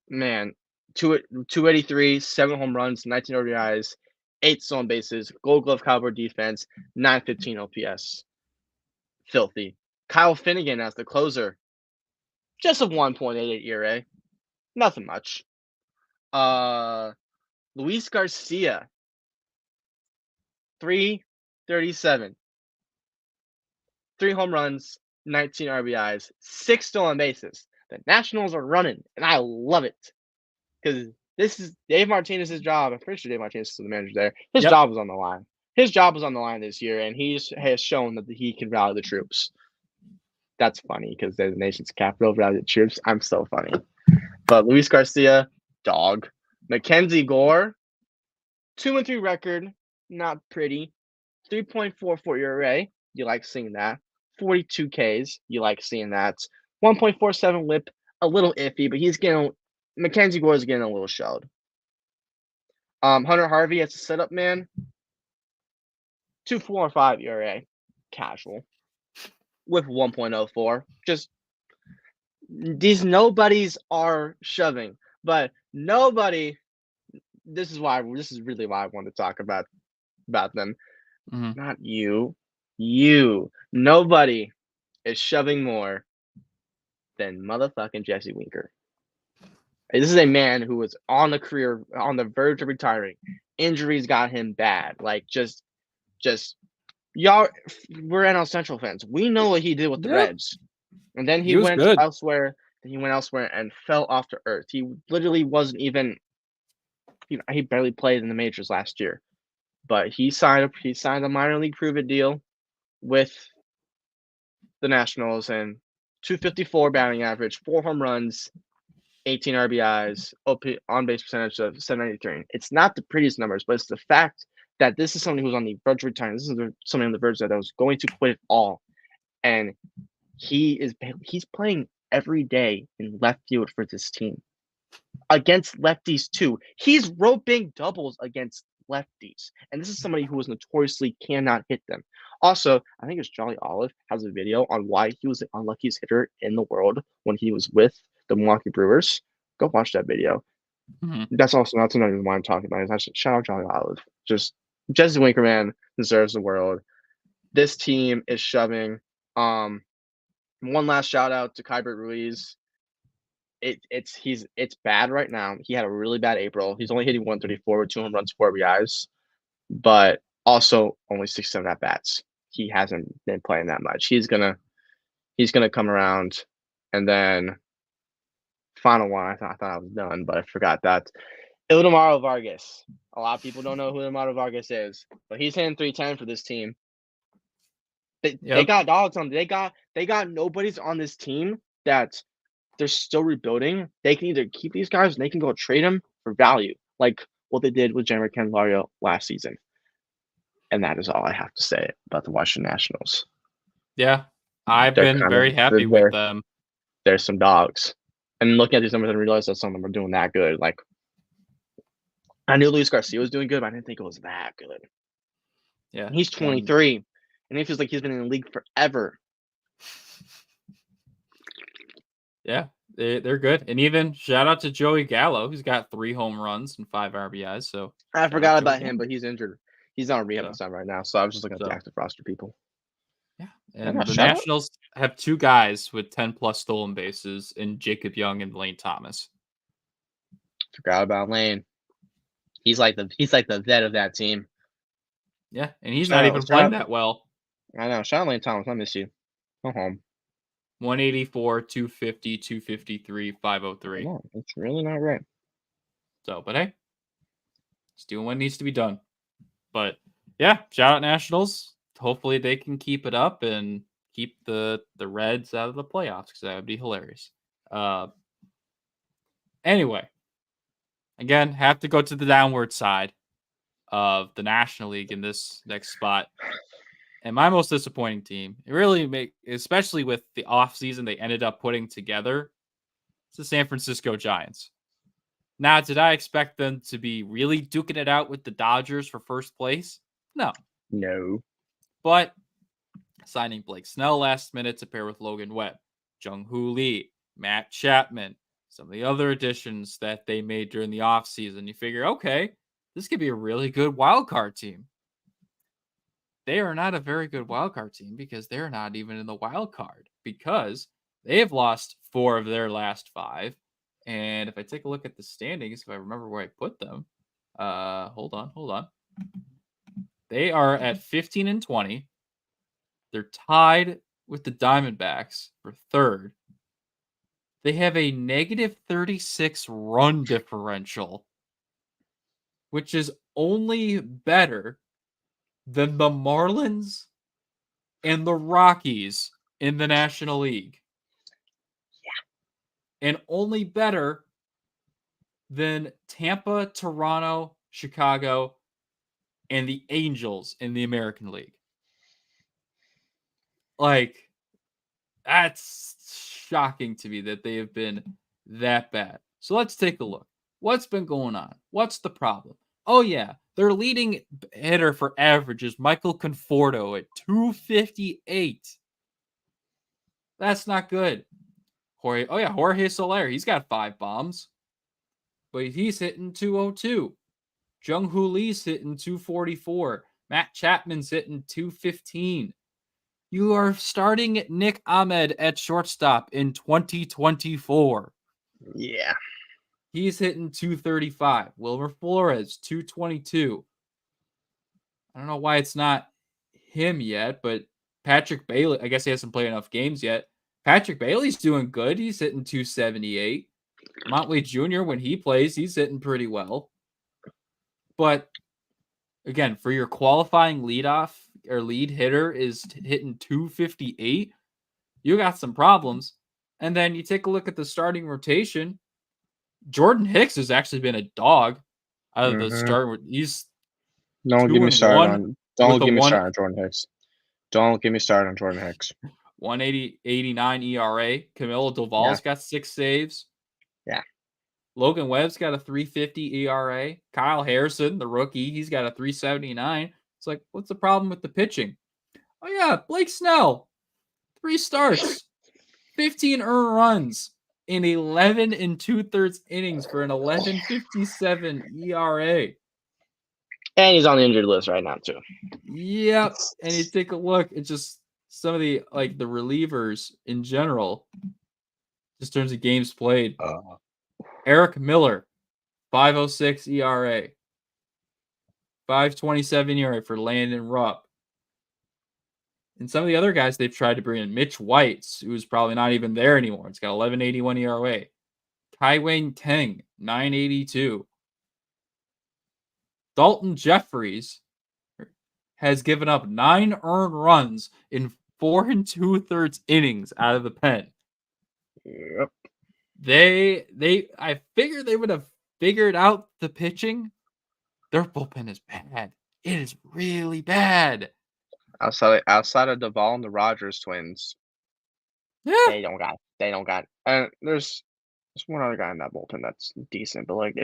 Speaker 1: man, 283, 7 home runs, 19 RBIs, 8 stolen bases, Gold Glove caliber defense, 915 OPS. Filthy. Kyle Finnegan as the closer, just a 1.88 ERA, nothing much. Luis Garcia, 337, 3 home runs, 19 RBIs, 6 stolen bases. The Nationals are running, and I love it because this is Dave Martinez's job. I'm pretty sure Dave Martinez is the manager there. His job was on the line. his job was on the line this year, and he has shown that he can rally the troops. That's funny because they're the nation's capital, rally the troops. I'm so funny. But Luis Garcia, dog. Mackenzie Gore, 2-3 record, not pretty. 3.44 ERA, you like seeing that. 42 Ks, you like seeing that. 1.47 WHIP, a little iffy, but Mackenzie Gore is getting a little shelled. Hunter Harvey as a setup man, 2.45 ERA, casual, with 1.04. Just these nobodies are shoving, but nobody. This is really why I want to talk about them.
Speaker 2: Mm-hmm.
Speaker 1: Not you. Nobody is shoving more than motherfucking Jesse Winker. This is a man who was on the verge of retiring. Injuries got him bad. Like just y'all, we're NL Central fans. We know what he did with the Reds, and then he went
Speaker 2: good.
Speaker 1: elsewhere. Then he went elsewhere and fell off to earth. He literally wasn't even. He barely played in the majors last year, but he signed a minor league prove-it deal with the Nationals and 254 batting average, 4 home runs, 18 RBIs, on base percentage of 793. It's not the prettiest numbers, but it's the fact that this is somebody who's on the verge of retiring. This is somebody on the verge that was going to quit it all, and he's playing every day in left field for this team against lefties too. He's roping doubles against lefties, and this is somebody who was notoriously cannot hit them. Also, I think it's Jolly Olive has a video on why he was the unluckiest hitter in the world when he was with the Milwaukee Brewers. Go watch that video.
Speaker 2: Mm-hmm.
Speaker 1: That's not even why I'm talking about it. Shout out Jolly Olive. Just Jesse Winkerman deserves the world. This team is shoving. One last shout out to Kybert Ruiz. It's bad right now. He had a really bad April. He's only hitting 134 with 2 home runs, 4 RBIs, but also only 6-7 at bats. He hasn't been playing that much. He's gonna come around, and then final one. I thought I was done, but I forgot that. Ildemaro Vargas. A lot of people don't know who Ildemaro Vargas is, but he's hitting 310 for this team. They got dogs on. They got nobodies on this team that they're still rebuilding. They can either keep these guys and they can go trade them for value, like what they did with Jeimer Candelario last season. And that is all I have to say about the Washington Nationals.
Speaker 2: Yeah, I've been very happy with them.
Speaker 1: There's some dogs. And looking at these numbers, I realized that some of them are doing that good. Like, I knew Luis Garcia was doing good, but I didn't think it was that good.
Speaker 2: Yeah.
Speaker 1: And he's 23, and it feels like he's been in the league forever.
Speaker 2: Yeah, they're good. And even shout out to Joey Gallo, who's got 3 home runs and 5 RBIs. So
Speaker 1: I forgot about him, but he's injured. He's on rehab time right now, so I was just looking at the active roster people.
Speaker 2: Yeah, and the Nationals have 2 guys with 10+ stolen bases in Jacob Young and Lane Thomas.
Speaker 1: Forgot about Lane. He's like the vet of that team.
Speaker 2: Yeah, and he's not even playing that well.
Speaker 1: I know. Shout out Lane Thomas. I miss you. Go home.
Speaker 2: 184, 250, 253, 503.
Speaker 1: No, it's really not right.
Speaker 2: So, but hey, it's doing what needs to be done. But yeah, shout out Nationals. Hopefully they can keep it up and keep the Reds out of the playoffs, because that would be hilarious. Anyway, again, have to go to the downward side of the National League in this next spot. And my most disappointing team, especially with the offseason they ended up putting together, it's the San Francisco Giants. Now, did I expect them to be really duking it out with the Dodgers for first place? No. But signing Blake Snell last minute to pair with Logan Webb, Jung-Hoo Lee, Matt Chapman, some of the other additions that they made during the offseason, you figure, okay, this could be a really good wild card team. They are not a very good wild card team because they're not even in the wild card, because they have lost 4 of their last 5. And if I take a look at the standings, if I remember where I put them, hold on. They are at 15-20. They're tied with the Diamondbacks for 3rd. They have a -36 run differential, which is only better than the Marlins and the Rockies in the National League. Yeah. And only better than Tampa, Toronto, Chicago, and the Angels in the American League. Like, that's shocking to me that they have been that bad. So let's take a look. What's been going on? What's the problem? Oh, yeah. Their leading hitter for average is Michael Conforto at 258. That's not good. Jorge Soler. He's got 5 bombs. But he's hitting 202. Jung-Hoo Lee's hitting 244. Matt Chapman's hitting 215. You are starting Nick Ahmed at shortstop in 2024.
Speaker 1: Yeah.
Speaker 2: He's hitting 235. Wilmer Flores, 222. I don't know why it's not him yet, but Patrick Bailey, I guess he hasn't played enough games yet. Patrick Bailey's doing good. He's hitting 278. Montley Jr., when he plays, he's hitting pretty well. But again, for your qualifying leadoff or lead hitter is hitting 258, you got some problems. And then you take a look at the starting rotation. Jordan Hicks has actually been a dog out of the start. He's
Speaker 1: Don't get me started on Jordan Hicks. Don't get me started on Jordan Hicks.
Speaker 2: 1.89 ERA. Camilo Doval's got 6 saves.
Speaker 1: Yeah.
Speaker 2: Logan Webb's got a 3.50 ERA. Kyle Harrison, the rookie, he's got a 3.79. It's like, what's the problem with the pitching? Oh, yeah, Blake Snell, 3 starts, 15 earned runs in 11 2/3 innings for an 11.57 ERA.
Speaker 1: And he's on the injured list right now, too.
Speaker 2: Yep. And you take a look, it's just some of the, like, the relievers in general, just in terms of games played. Eric Miller, 5.06 ERA. 5.27 ERA for Landon Rupp. And some of the other guys they've tried to bring in, Mitch White, who's probably not even there anymore. It's got 11.81 ERA. Kai-Wang Teng, 9.82. Dalton Jeffries has given up 9 earned runs in 4 2/3 innings out of the pen.
Speaker 1: Yep.
Speaker 2: I figured they would have figured out the pitching. Their bullpen is bad. It is really bad.
Speaker 1: Outside of Duvall and the Rogers twins, they don't got. And there's one other guy in that bullpen that's decent, but like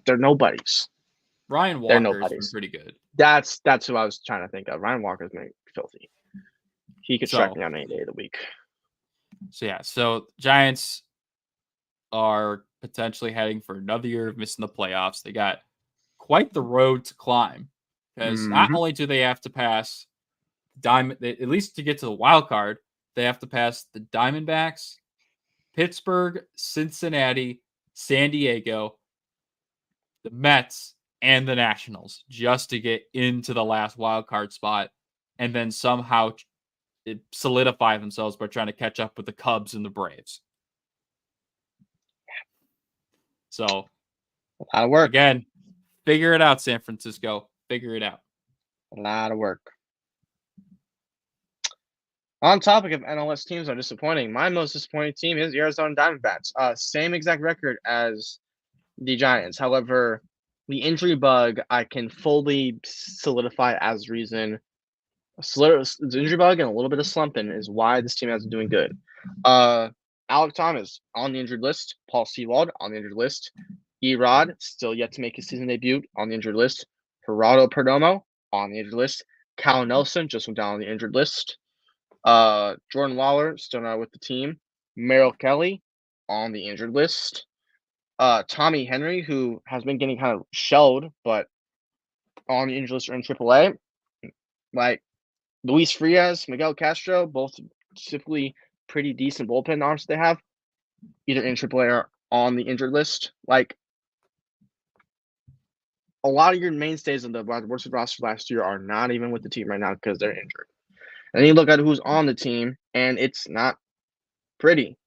Speaker 1: they're nobodies.
Speaker 2: Ryan Walker's been pretty good.
Speaker 1: That's who I was trying to think of. Ryan Walker's been filthy. He could strike me on any day of the week.
Speaker 2: So Giants are potentially heading for another year of missing the playoffs. They got quite the road to climb because not only do they have to pass at least to get to the wild card, they have to pass the Diamondbacks, Pittsburgh, Cincinnati, San Diego, the Mets, and the Nationals just to get into the last wild card spot, and then somehow solidify themselves by trying to catch up with the Cubs and the Braves. So,
Speaker 1: a lot of work.
Speaker 2: Again, figure it out, San Francisco. Figure it out.
Speaker 1: A lot of work. On topic of NLS teams are disappointing, my most disappointing team is the Arizona Diamondbacks. Same exact record as the Giants. However, the injury bug I can fully solidify as reason. The injury bug and a little bit of slumping is why this team hasn't doing good. Alec Thomas on the injured list. Paul Sewald on the injured list. Erod still yet to make his season debut on the injured list. Gerardo Perdomo on the injured list. Cal Nelson just went down on the injured list. Jordan Lawler still not with the team. Merrill Kelly on the injured list. Tommy Henry, who has been getting kind of shelled, but on the injured list or in AAA. Like Luis Frias, Miguel Castro, both typically pretty decent bullpen arms they have, either in AAA or on the injured list. Like a lot of your mainstays of the worst roster last year are not even with the team right now because they're injured. And then you look at who's on the team, and it's not pretty.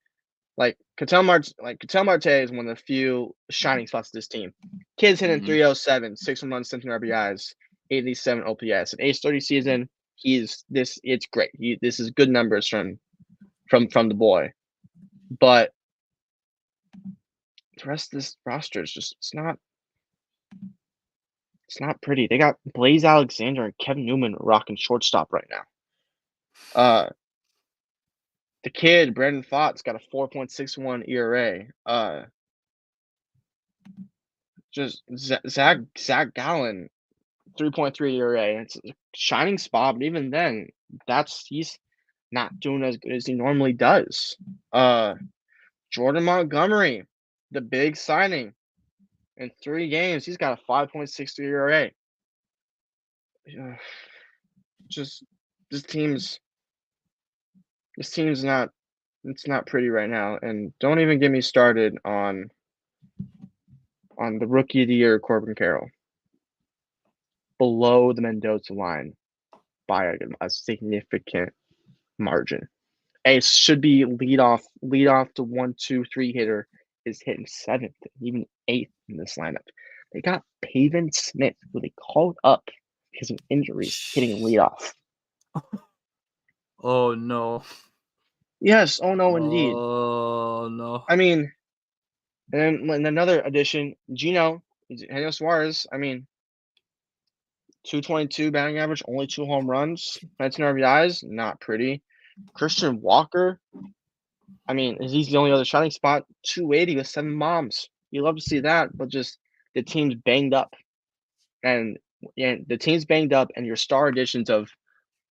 Speaker 1: Like Ketel Marte is one of the few shining spots of this team. Kid's hitting 307, 6 home runs, 17 RBIs. .87 OPS. An age 30 season. It's great. This is good numbers from the boy. But the rest of this roster is just it's not pretty. They got Blaze Alexander and Kevin Newman rocking shortstop right now. The kid Brandon Pfaadt's got a 4.61 ERA. Just Zach Gallen 3.3 ERA. It's a shining spot, but even then, he's not doing as good as he normally does. Jordan Montgomery, the big signing. In 3 games, he's got a 5.63 ERA. Just this team's not pretty right now. And don't even get me started on the rookie of the year, Corbin Carroll. Below the Mendoza line by a significant margin. Ace should be lead off the 1, 2, 3 hitter is hitting 7th, even 8th in this lineup. They got Pavin Smith, who they called up because of injuries, hitting leadoff.
Speaker 2: Oh no.
Speaker 1: Yes, oh no, indeed.
Speaker 2: Oh no.
Speaker 1: I mean, and then another addition, Eugenio Suarez. I mean, 222 batting average, only 2 home runs, 19 RBIs, not pretty. Christian Walker, I mean, he's the only other shining spot, 280 with 7 bombs. You love to see that, but just the team's banged up. And the team's banged up, and your star additions of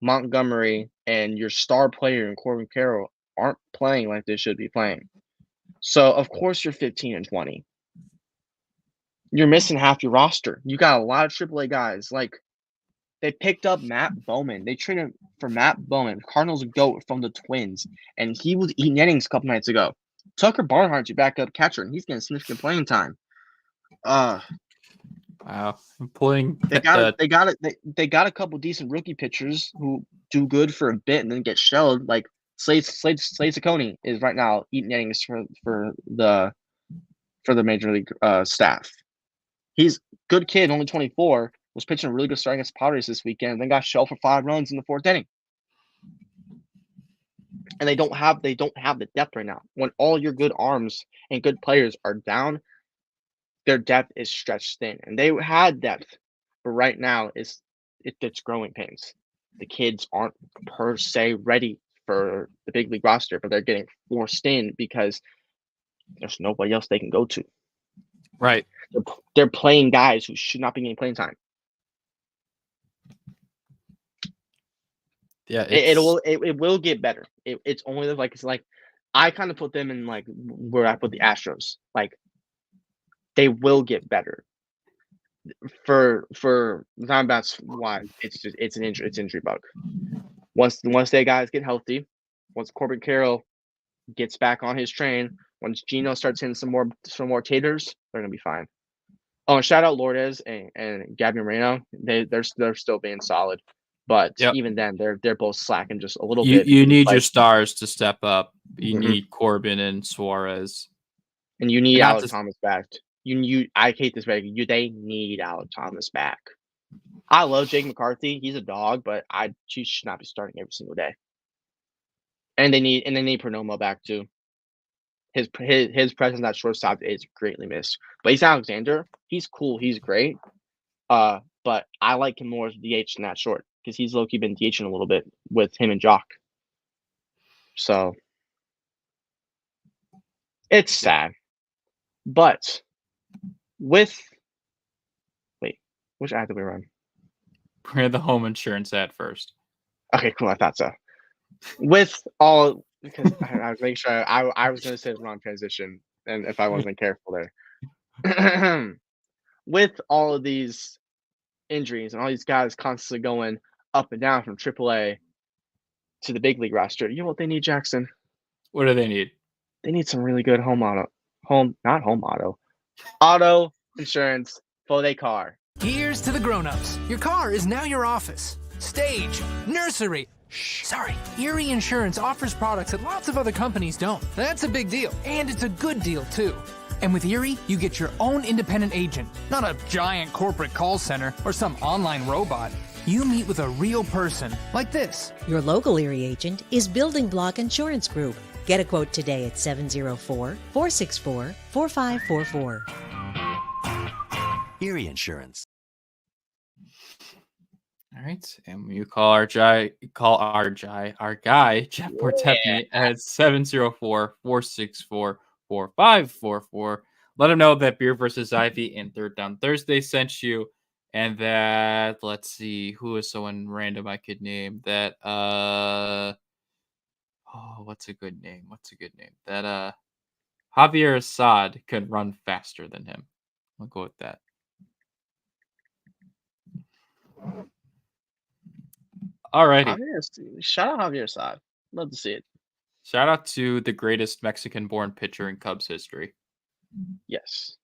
Speaker 1: Montgomery and your star player in Corbin Carroll aren't playing like they should be playing. So, of course, you're 15-20. You're missing half your roster. You got a lot of AAA guys. Like, they picked up Matt Bowman. They traded for Matt Bowman, Cardinals GOAT from the Twins, and he was eating innings a couple nights ago. Tucker Barnhart's your backup catcher, and he's getting significant playing time.
Speaker 2: Wow, I'm pulling.
Speaker 1: They got a couple decent rookie pitchers who do good for a bit and then get shelled. Like Slade Ciccone is right now eating innings for the major league staff. He's a good kid, only 24. Was pitching a really good start against Padres this weekend, and then got shelled for 5 runs in the 4th inning. And they don't have the depth right now. When all your good arms and good players are down, their depth is stretched thin. And they had depth, but right now it's growing pains. The kids aren't per se ready for the big league roster, but they're getting forced in because there's nobody else they can go to.
Speaker 2: Right.
Speaker 1: They're playing guys who should not be getting playing time.
Speaker 2: Yeah,
Speaker 1: it will get better. It's only like I kind of put them in like where I put the Astros. Like they will get better. For Diamondbacks, why it's an injury bug. Once they guys get healthy, once Corbin Carroll gets back on his train, once Gino starts hitting some more taters, they're gonna be fine. Oh, and shout out Lourdes and Gabby Moreno. They're still being solid. But even then, they're both slacking just a little bit.
Speaker 2: You need your stars to step up. You need Corbin and Suarez,
Speaker 1: and you need Alec Thomas back. I hate this, but they need Alec Thomas back. I love Jake McCarthy. He's a dog, but he should not be starting every single day. And they need Perdomo back too. His presence at shortstop is greatly missed. Blaze Alexander, he's cool. He's great. But I like him more as DH than that short because he's low-key been DHing a little bit with him and Jock. So it's sad. But which ad did we run?
Speaker 2: We're the home insurance ad first.
Speaker 1: Okay, cool. I thought so. With all, because I was making sure I was going to say the wrong transition, and if I wasn't careful there. With all of these injuries and all these guys constantly going up and down from AAA to the big league roster, you know what they need, Jackson?
Speaker 2: What do they need?
Speaker 1: They need some really good auto insurance for their car.
Speaker 3: Here's to the grown-ups. Your car is now your office, stage, nursery. Sorry. Erie Insurance offers products that lots of other companies don't. That's a big deal. And it's a good deal, too. And with Erie, you get your own independent agent, not a giant corporate call center or some online robot. You meet with a real person, like this.
Speaker 4: Your local Erie agent is Building Block Insurance Group. Get a quote today at 704-464-4544.
Speaker 5: Erie Insurance.
Speaker 2: All right, and you call our guy, Jeff Portepny at 704-464-4544. Let him know that Beer versus Ivy and Third Down Thursday sent you, and that, let's see, who is someone random I could name that, what's a good name? That, Javier Assad could run faster than him. I'll go with that. Alrighty.
Speaker 1: Shout out Javier Assad. Love to see it.
Speaker 2: Shout out to the greatest Mexican-born pitcher in Cubs history.
Speaker 1: Yes.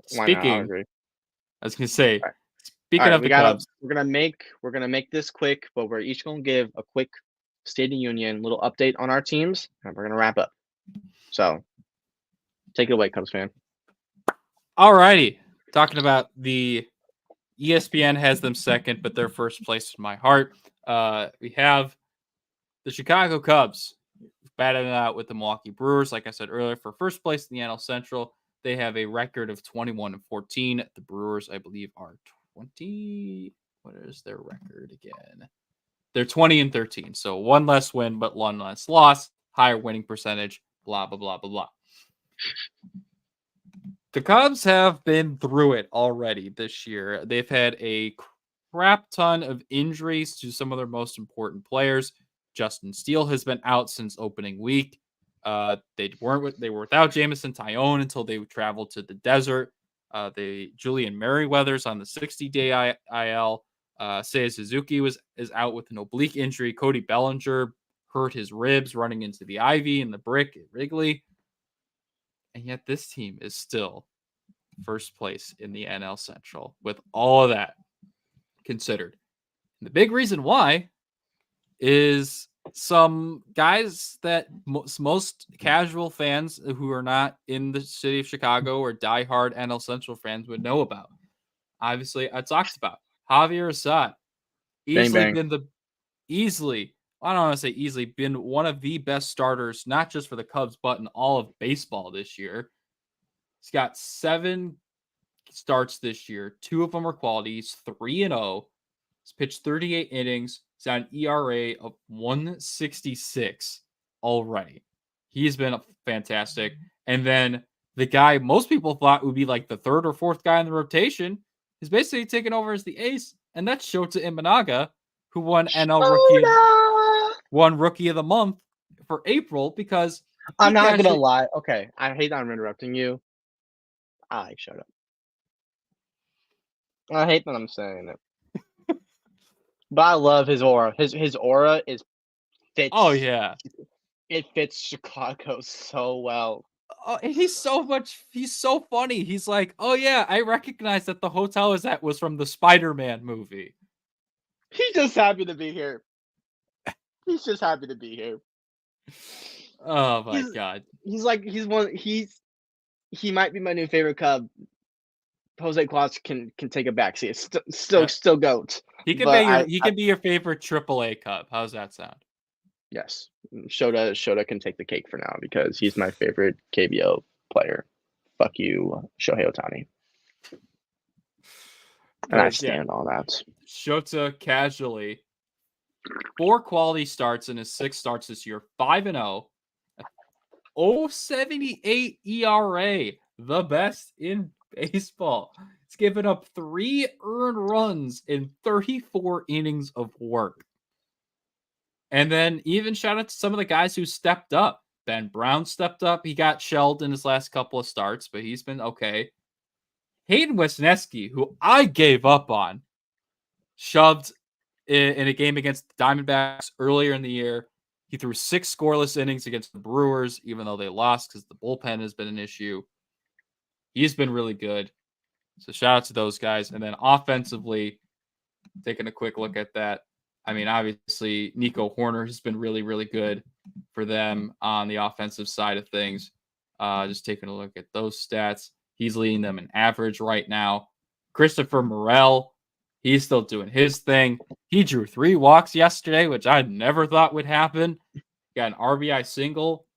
Speaker 2: Speaking, I was gonna say,
Speaker 1: right.
Speaker 2: speaking of the Cubs,
Speaker 1: we're gonna make this quick, but we're each gonna give a quick State of the Union little update on our teams, and we're gonna wrap up. So, take it away, Cubs fan.
Speaker 2: Alrighty, talking about the ESPN has them second, but they're first place in my heart. We have the Chicago Cubs batting it out with the Milwaukee Brewers. Like I said earlier, for first place in the NL Central, they have a record of 21-14. The Brewers, I believe, are 20. What is their record again? They're 20-13. So one less win, but one less loss. Higher winning percentage. Blah blah blah blah blah. The Cubs have been through it already this year. They've had a crap ton of injuries to some of their most important players. Justin Steele has been out since opening week. They were without Jamison Tyone until they traveled to the desert. Julian Merriweather's on the 60-day IL. Seiya Suzuki is out with an oblique injury. Cody Bellinger hurt his ribs running into the ivy and the brick at Wrigley. And yet this team is still first place in the NL Central with all of that considered. And the big reason why is some guys that most casual fans who are not in the city of Chicago or diehard NL Central fans would know about. Obviously, I talked about Javier Assad. I don't want to say easily, been one of the best starters, not just for the Cubs, but in all of baseball this year. He's got 7 starts this year. 2 of them are quality. He's 3-0. He's pitched 38 innings. He's got an ERA of 1.66 already. He's been fantastic. And then the guy most people thought would be like the 3rd or 4th guy in the rotation is basically taken over as the ace, and that's Shota Imanaga, who won Rookie of the Month for April because
Speaker 1: I'm not gonna lie. Okay, I hate that I'm interrupting you. I like Shota. I hate that I'm saying it. But I love his aura. His aura fits.
Speaker 2: Oh yeah,
Speaker 1: it fits Chicago so well.
Speaker 2: Oh, and he's so funny. He's like, oh yeah, I recognize that the hotel was from the Spider-Man movie.
Speaker 1: He's just happy to be here. He's just happy to be here.
Speaker 2: Oh my god.
Speaker 1: He might be my new favorite Cub. Jose Claus can take a backseat. It's still GOAT.
Speaker 2: He can be your favorite AAA Cub. How's that sound?
Speaker 1: Yes. Shota can take the cake for now because he's my favorite KBO player. Fuck you, Shohei Ohtani. And I stand on that.
Speaker 2: Shota casually 4 quality starts in his 6 starts this year, 5-0. 0.78 ERA, the best in baseball. He's given up 3 earned runs in 34 innings of work. And then even shout out to some of the guys who stepped up. Ben Brown stepped up. He got shelled in his last couple of starts, but he's been okay. Hayden Wesneski, who I gave up on, shoved in a game against the Diamondbacks earlier in the year. He threw 6 scoreless innings against the Brewers, even though they lost because the bullpen has been an issue. He's been really good. So shout out to those guys. And then offensively, taking a quick look at that. I mean, obviously, Nico Horner has been really, really good for them on the offensive side of things. Just taking a look at those stats. He's leading them in average right now. Christopher Morel, he's still doing his thing. He drew 3 walks yesterday, which I never thought would happen. Got an RBI single.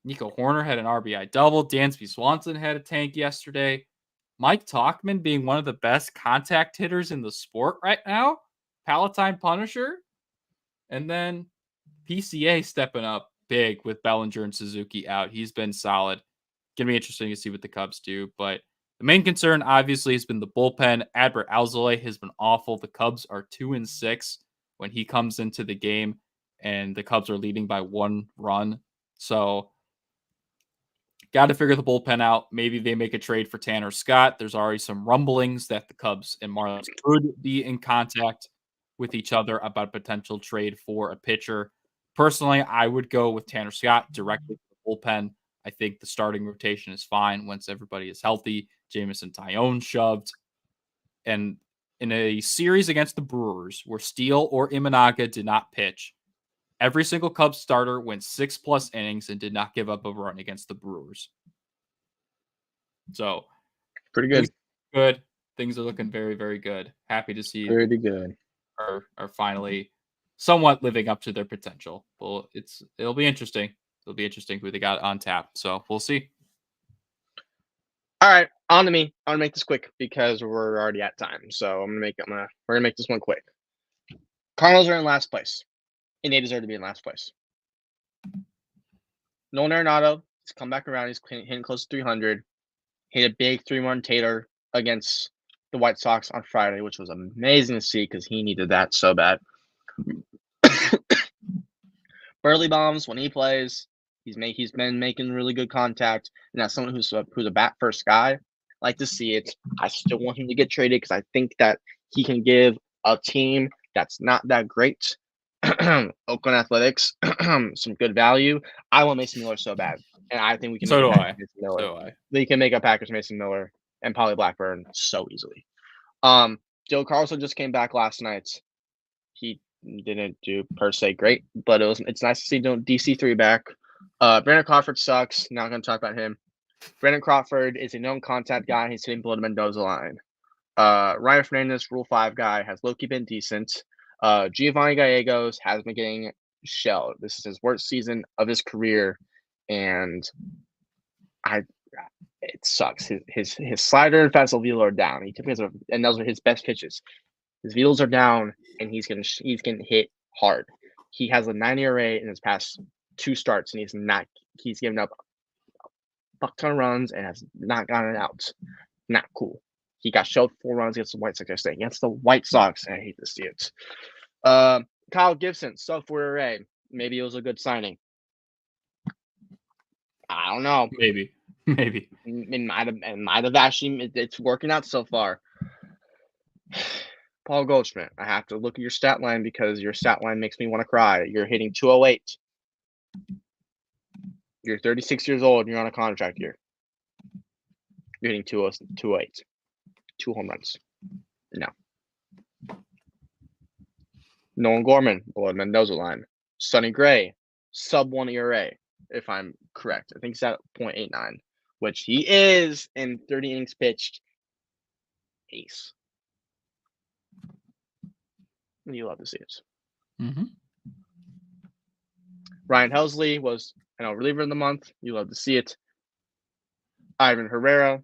Speaker 2: Nico Horner had an RBI double. Dansby Swanson had a tank yesterday. Mike Tauchman being one of the best contact hitters in the sport right now. Palatine Punisher. And then PCA stepping up big with Bellinger and Suzuki out. He's been solid. Going to be interesting to see what the Cubs do. But the main concern, obviously, has been the bullpen. Adbert Alzolay has been awful. The Cubs are 2-6 when he comes into the game, and the Cubs are leading by 1 run. So, got to figure the bullpen out. Maybe they make a trade for Tanner Scott. There's already some rumblings that the Cubs and Marlins could be in contact with each other about a potential trade for a pitcher. Personally, I would go with Tanner Scott directly to the bullpen. I think the starting rotation is fine once everybody is healthy. Jameson Tyone shoved. And in a series against the Brewers where Steele or Imanaga did not pitch, every single Cubs starter went 6+ innings and did not give up a run against the Brewers. So,
Speaker 1: Pretty good.
Speaker 2: Good. Things are looking very, very good. Happy to see
Speaker 1: Pretty good.
Speaker 2: are finally somewhat living up to their potential. Well, it'll be interesting. It'll be interesting who they got on tap. So we'll see.
Speaker 1: All right, on to me. I'm gonna make this quick because we're already at time. So we're gonna make this one quick. Cardinals are in last place, and they deserve to be in last place. Nolan Arenado has come back around. He's hitting close to 300. Hit a big 3-run tater against the White Sox on Friday, which was amazing to see because he needed that so bad. Burley bombs when he plays. He's been making really good contact, and as someone who's a bat first guy, I like to see it. I still want him to get traded because I think that he can give a team that's not that great, Oakland Athletics, some good value. I want Mason Miller so bad, and I think we can.
Speaker 2: So do I.
Speaker 1: Mason Miller.
Speaker 2: So do I.
Speaker 1: They can make a Packers Mason Miller and Polly Blackburn so easily. Joe Carlson just came back last night. He didn't do per se great, but it's nice to see DC3 back. Brandon Crawford sucks. Not going to talk about him. Brandon Crawford is a known contact guy. He's hitting below the Mendoza line. Ryan Fernandez, Rule 5 guy, has low-key been decent. Giovanni Gallegos has been getting shelled. This is his worst season of his career, and it sucks. His slider and fastball velo are down. And those are his best pitches. His velos are down, and he's getting hit hard. He has a 9 ERA in his past 2 starts, and he's given up a buck ton of runs and has not gotten out. Not cool. He got shelled 4 runs against the White Sox yesterday. Against the White Sox, I hate to see it. Kyle Gibson, sub 4 ERA. Maybe it was a good signing. I don't know.
Speaker 2: Maybe.
Speaker 1: It might have actually. It's working out so far. Paul Goldschmidt, I have to look at your stat line because your stat line makes me want to cry. You're hitting 208. You're 36 years old and you're on a contract year. You're hitting 208. 2 home runs. No. Nolan Gorman, below the Mendoza line. Sonny Gray, sub 1 ERA, if I'm correct. I think he's at 0.89, which he is in 30 innings pitched. Ace. You love to see it.
Speaker 2: Mm-hmm.
Speaker 1: Ryan Helsley was reliever of the month. You love to see it. Ivan Herrera,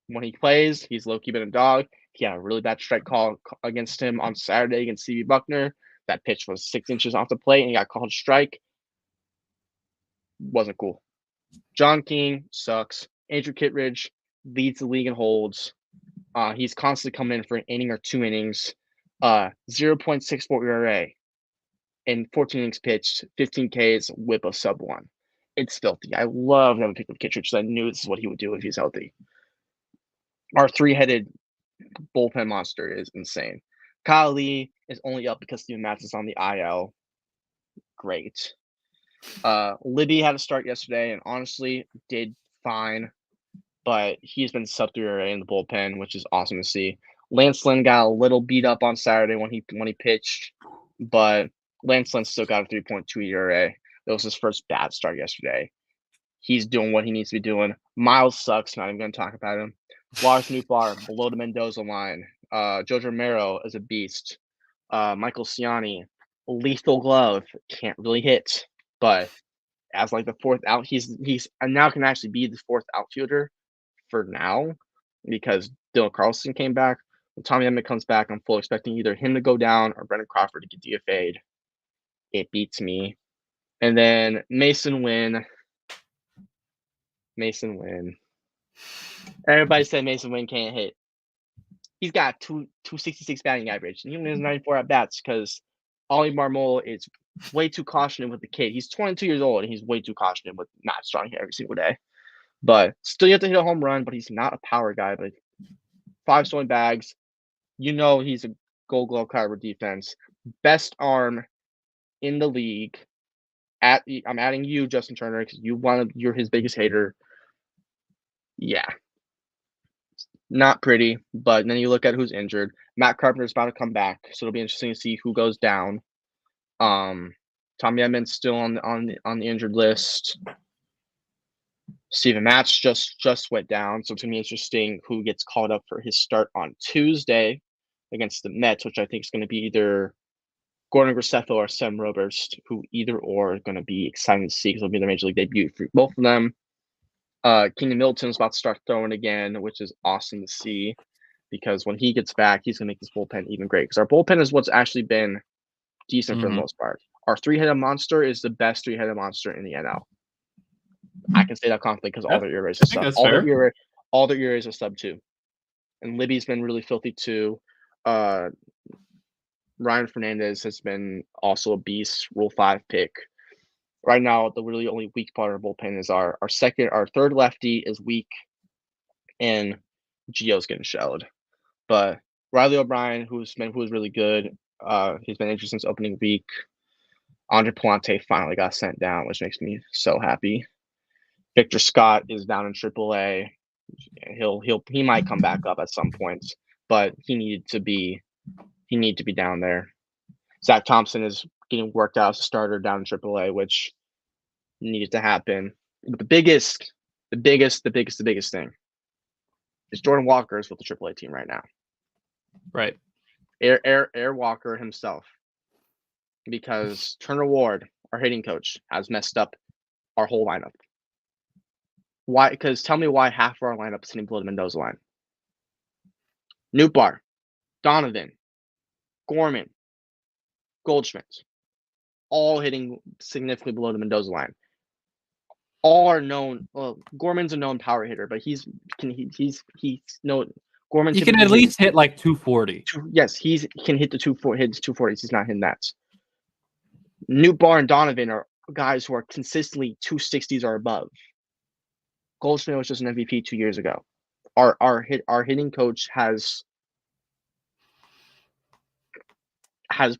Speaker 1: when he plays, he's low-key been a dog. He had a really bad strike call against him on Saturday against C.B. Buckner. That pitch was 6 inches off the plate, and he got called strike. Wasn't cool. John King sucks. Andrew Kittredge leads the league in holds. He's constantly coming in for an inning or 2 innings. 0.64 ERA in 14 innings pitched, 15 Ks, whip of sub 1. It's filthy. I love having picked up Kittredge because I knew this is what he would do if he's healthy. Our 3-headed bullpen monster is insane. Kyle Lee is only up because Steven Matz is on the IL. Great. Libby had a start yesterday and honestly did fine, but he's been sub 3 ERA in the bullpen, which is awesome to see. Lance Lynn got a little beat up on Saturday when he pitched, but Lance Lynn still got a 3.2 ERA. That was his first bad start yesterday. He's doing what he needs to be doing. Miles sucks. Not even going to talk about him. Lars Nootbaar below the Mendoza line. Joe Romero is a beast. Michael Ciani, lethal glove, can't really hit, but as like the fourth out, he's now can actually be the fourth outfielder for now because Dylan Carlson came back. When Tommy Edman comes back, I'm full expecting either him to go down or Brendan Crawford to get DFA'd. It beats me. And then Mason Wynn. Everybody said Mason Wynn can't hit. He's got 266 batting average, and he only has 94 at bats because Ollie Marmol is way too cautious with the kid. He's 22 years old, and he's way too cautious with not starting here every single day. But still, you have to hit a home run. But he's not a power guy. But 5 stolen bags, he's a Gold Glove caliber defense, best arm in the league. I'm adding you, Justin Turner, because you're his biggest hater. Yeah. Not pretty, but then you look at who's injured. Matt Carpenter's about to come back, so it'll be interesting to see who goes down. Tommy Edman's still on the injured list. Steven Matz just went down, so it's gonna be interesting who gets called up for his start on Tuesday against the Mets, which I think is going to be either Gordon Graceffo or Sam Roberts, who either or are going to be exciting to see because it'll be their major league debut for both of them. Keenan Middleton's about to start throwing again, which is awesome to see because when he gets back, he's going to make this bullpen even great because our bullpen is what's actually been decent for the most part. Our 3-headed monster is the best 3-headed monster in the NL. I can say that confidently because all their ERAs are sub. All their ERAs are sub 2. And Libby's been really filthy too. Ryan Fernandez has been also a beast, Rule 5 pick. Right now, the really only weak part of our bullpen is our third lefty is weak, and Gio's getting shelled. But Riley O'Brien, who's really good, he's been injured since opening week. Andre Puente finally got sent down, which makes me so happy. Victor Scott is down in AAA. He might come back up at some points, but he needed to be down there. Zach Thompson is getting worked out as a starter down in AAA, which needed to happen. But the biggest thing is Jordan Walker is with the AAA team right now.
Speaker 2: Right.
Speaker 1: Air Walker himself. Because Turner Ward, our hitting coach, has messed up our whole lineup. Why? Because tell me why half of our lineup is hitting below the Mendoza line. Nootbaar, Donovan, Gorman, Goldschmidt, all hitting significantly below the Mendoza line. All are known. Well, Gorman's a known power hitter, but Gorman.
Speaker 2: He can at least hit like 240.
Speaker 1: Yes, he can hit the 240s. He's not hitting that. Nootbaar and Donovan are guys who are consistently 260s or above. Goldschmidt was just an MVP 2 years ago. Our hitting coach has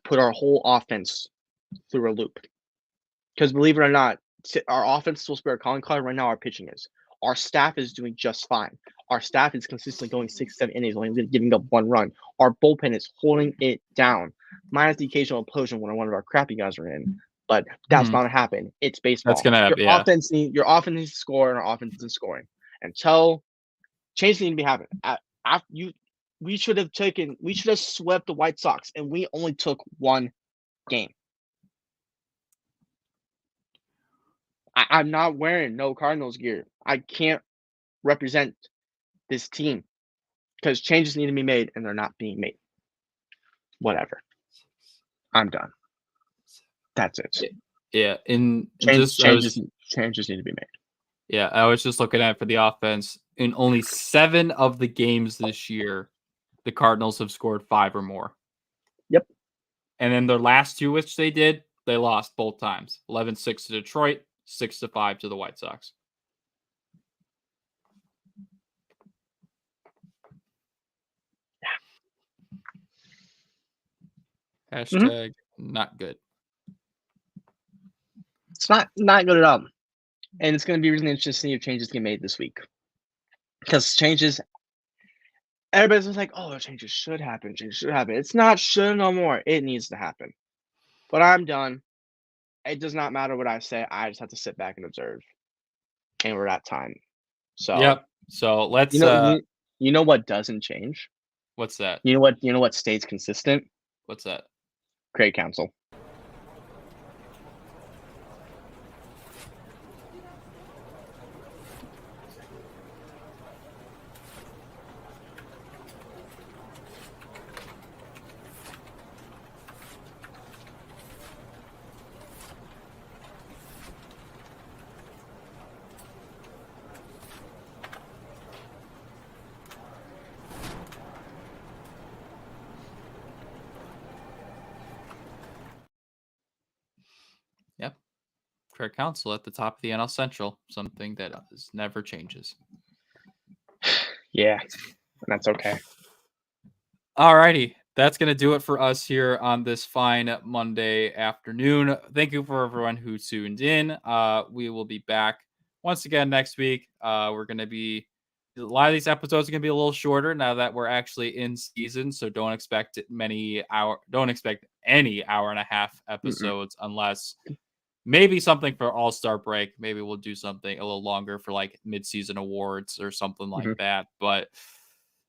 Speaker 1: put our whole offense through a loop. Because believe it or not, our offense is supposed to be our calling card. Right now, our pitching is. Our staff is doing just fine. Our staff is consistently going 6-7 innings, only giving up 1 run. Our bullpen is holding it down, minus the occasional implosion when one of our crappy guys are in. But that's not going to happen. It's baseball.
Speaker 2: That's going to happen.
Speaker 1: Your offense needs to score, and our offense isn't scoring. Until change needs to be happening. We should have swept the White Sox, and we only took 1 game. I'm not wearing no Cardinals gear. I can't represent this team because changes need to be made, and they're not being made. Whatever. I'm done. That's it.
Speaker 2: Yeah,
Speaker 1: changes need to be made.
Speaker 2: Yeah, I was just looking at for the offense. In only 7 of the games this year, the Cardinals have scored 5 or more.
Speaker 1: Yep.
Speaker 2: And then their last 2, which they did, they lost both times. 11-6 to Detroit, 6-5 to the White Sox. Hashtag not good.
Speaker 1: It's not good at all. And it's going to be really interesting to see if changes get made this week. Because changes, everybody's just like, oh, changes should happen. It's not should no more. It needs to happen. But I'm done. It does not matter what I say. I just have to sit back and observe. and we're at time. So
Speaker 2: Yep. So let's.
Speaker 1: you know what doesn't change?
Speaker 2: What's that?
Speaker 1: You know what stays consistent?
Speaker 2: What's that?
Speaker 1: Craig Council.
Speaker 2: Yep. Craig Council at the top of the NL Central, something that never changes.
Speaker 1: Yeah, that's okay.
Speaker 2: Alrighty, that's gonna do it for us here on this fine Monday afternoon. Thank you for everyone who tuned in. We will be back once again next week. We're gonna be a lot of these episodes are gonna be a little shorter now that we're actually in season, so don't expect any hour and a half episodes unless maybe something for All-Star break. Maybe we'll do something a little longer for like mid-season awards or something like that. But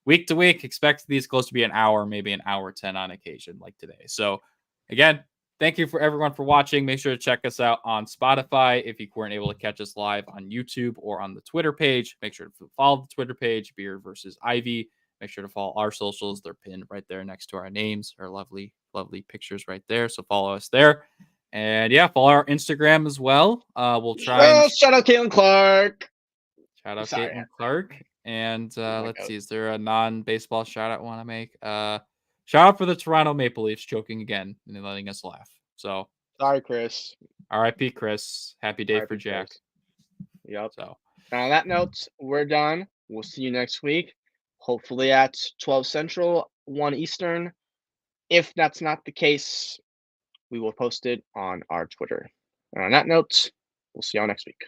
Speaker 2: week to week, expect these close to be an hour, maybe an hour 10 on occasion like today. So again, thank you for everyone for watching. Make sure to check us out on Spotify. If you weren't able to catch us live on YouTube or on the Twitter page, make sure to follow the Twitter page, Beard versus Ivy. Make sure to follow our socials. They're pinned right there next to our names, our lovely, lovely pictures right there. So follow us there. And yeah, follow our Instagram as well. We'll try and
Speaker 1: shout out Caitlin Clark.
Speaker 2: shout out
Speaker 1: Sorry,
Speaker 2: Caitlin Clark. And let's
Speaker 1: God.
Speaker 2: see, is there a non-baseball shout out I want to make? Shout out for the Toronto Maple Leafs choking again and letting us laugh. So
Speaker 1: Sorry, Chris.
Speaker 2: R.I.P. Chris. Happy day for
Speaker 1: R.I.P.
Speaker 2: Jack.
Speaker 1: Chris. Yep.
Speaker 2: So
Speaker 1: And on that note, we're done. We'll see you next week. Hopefully at 12 Central, 1 Eastern. If that's not the case, we will post it on our Twitter. And on that note, we'll see y'all next week.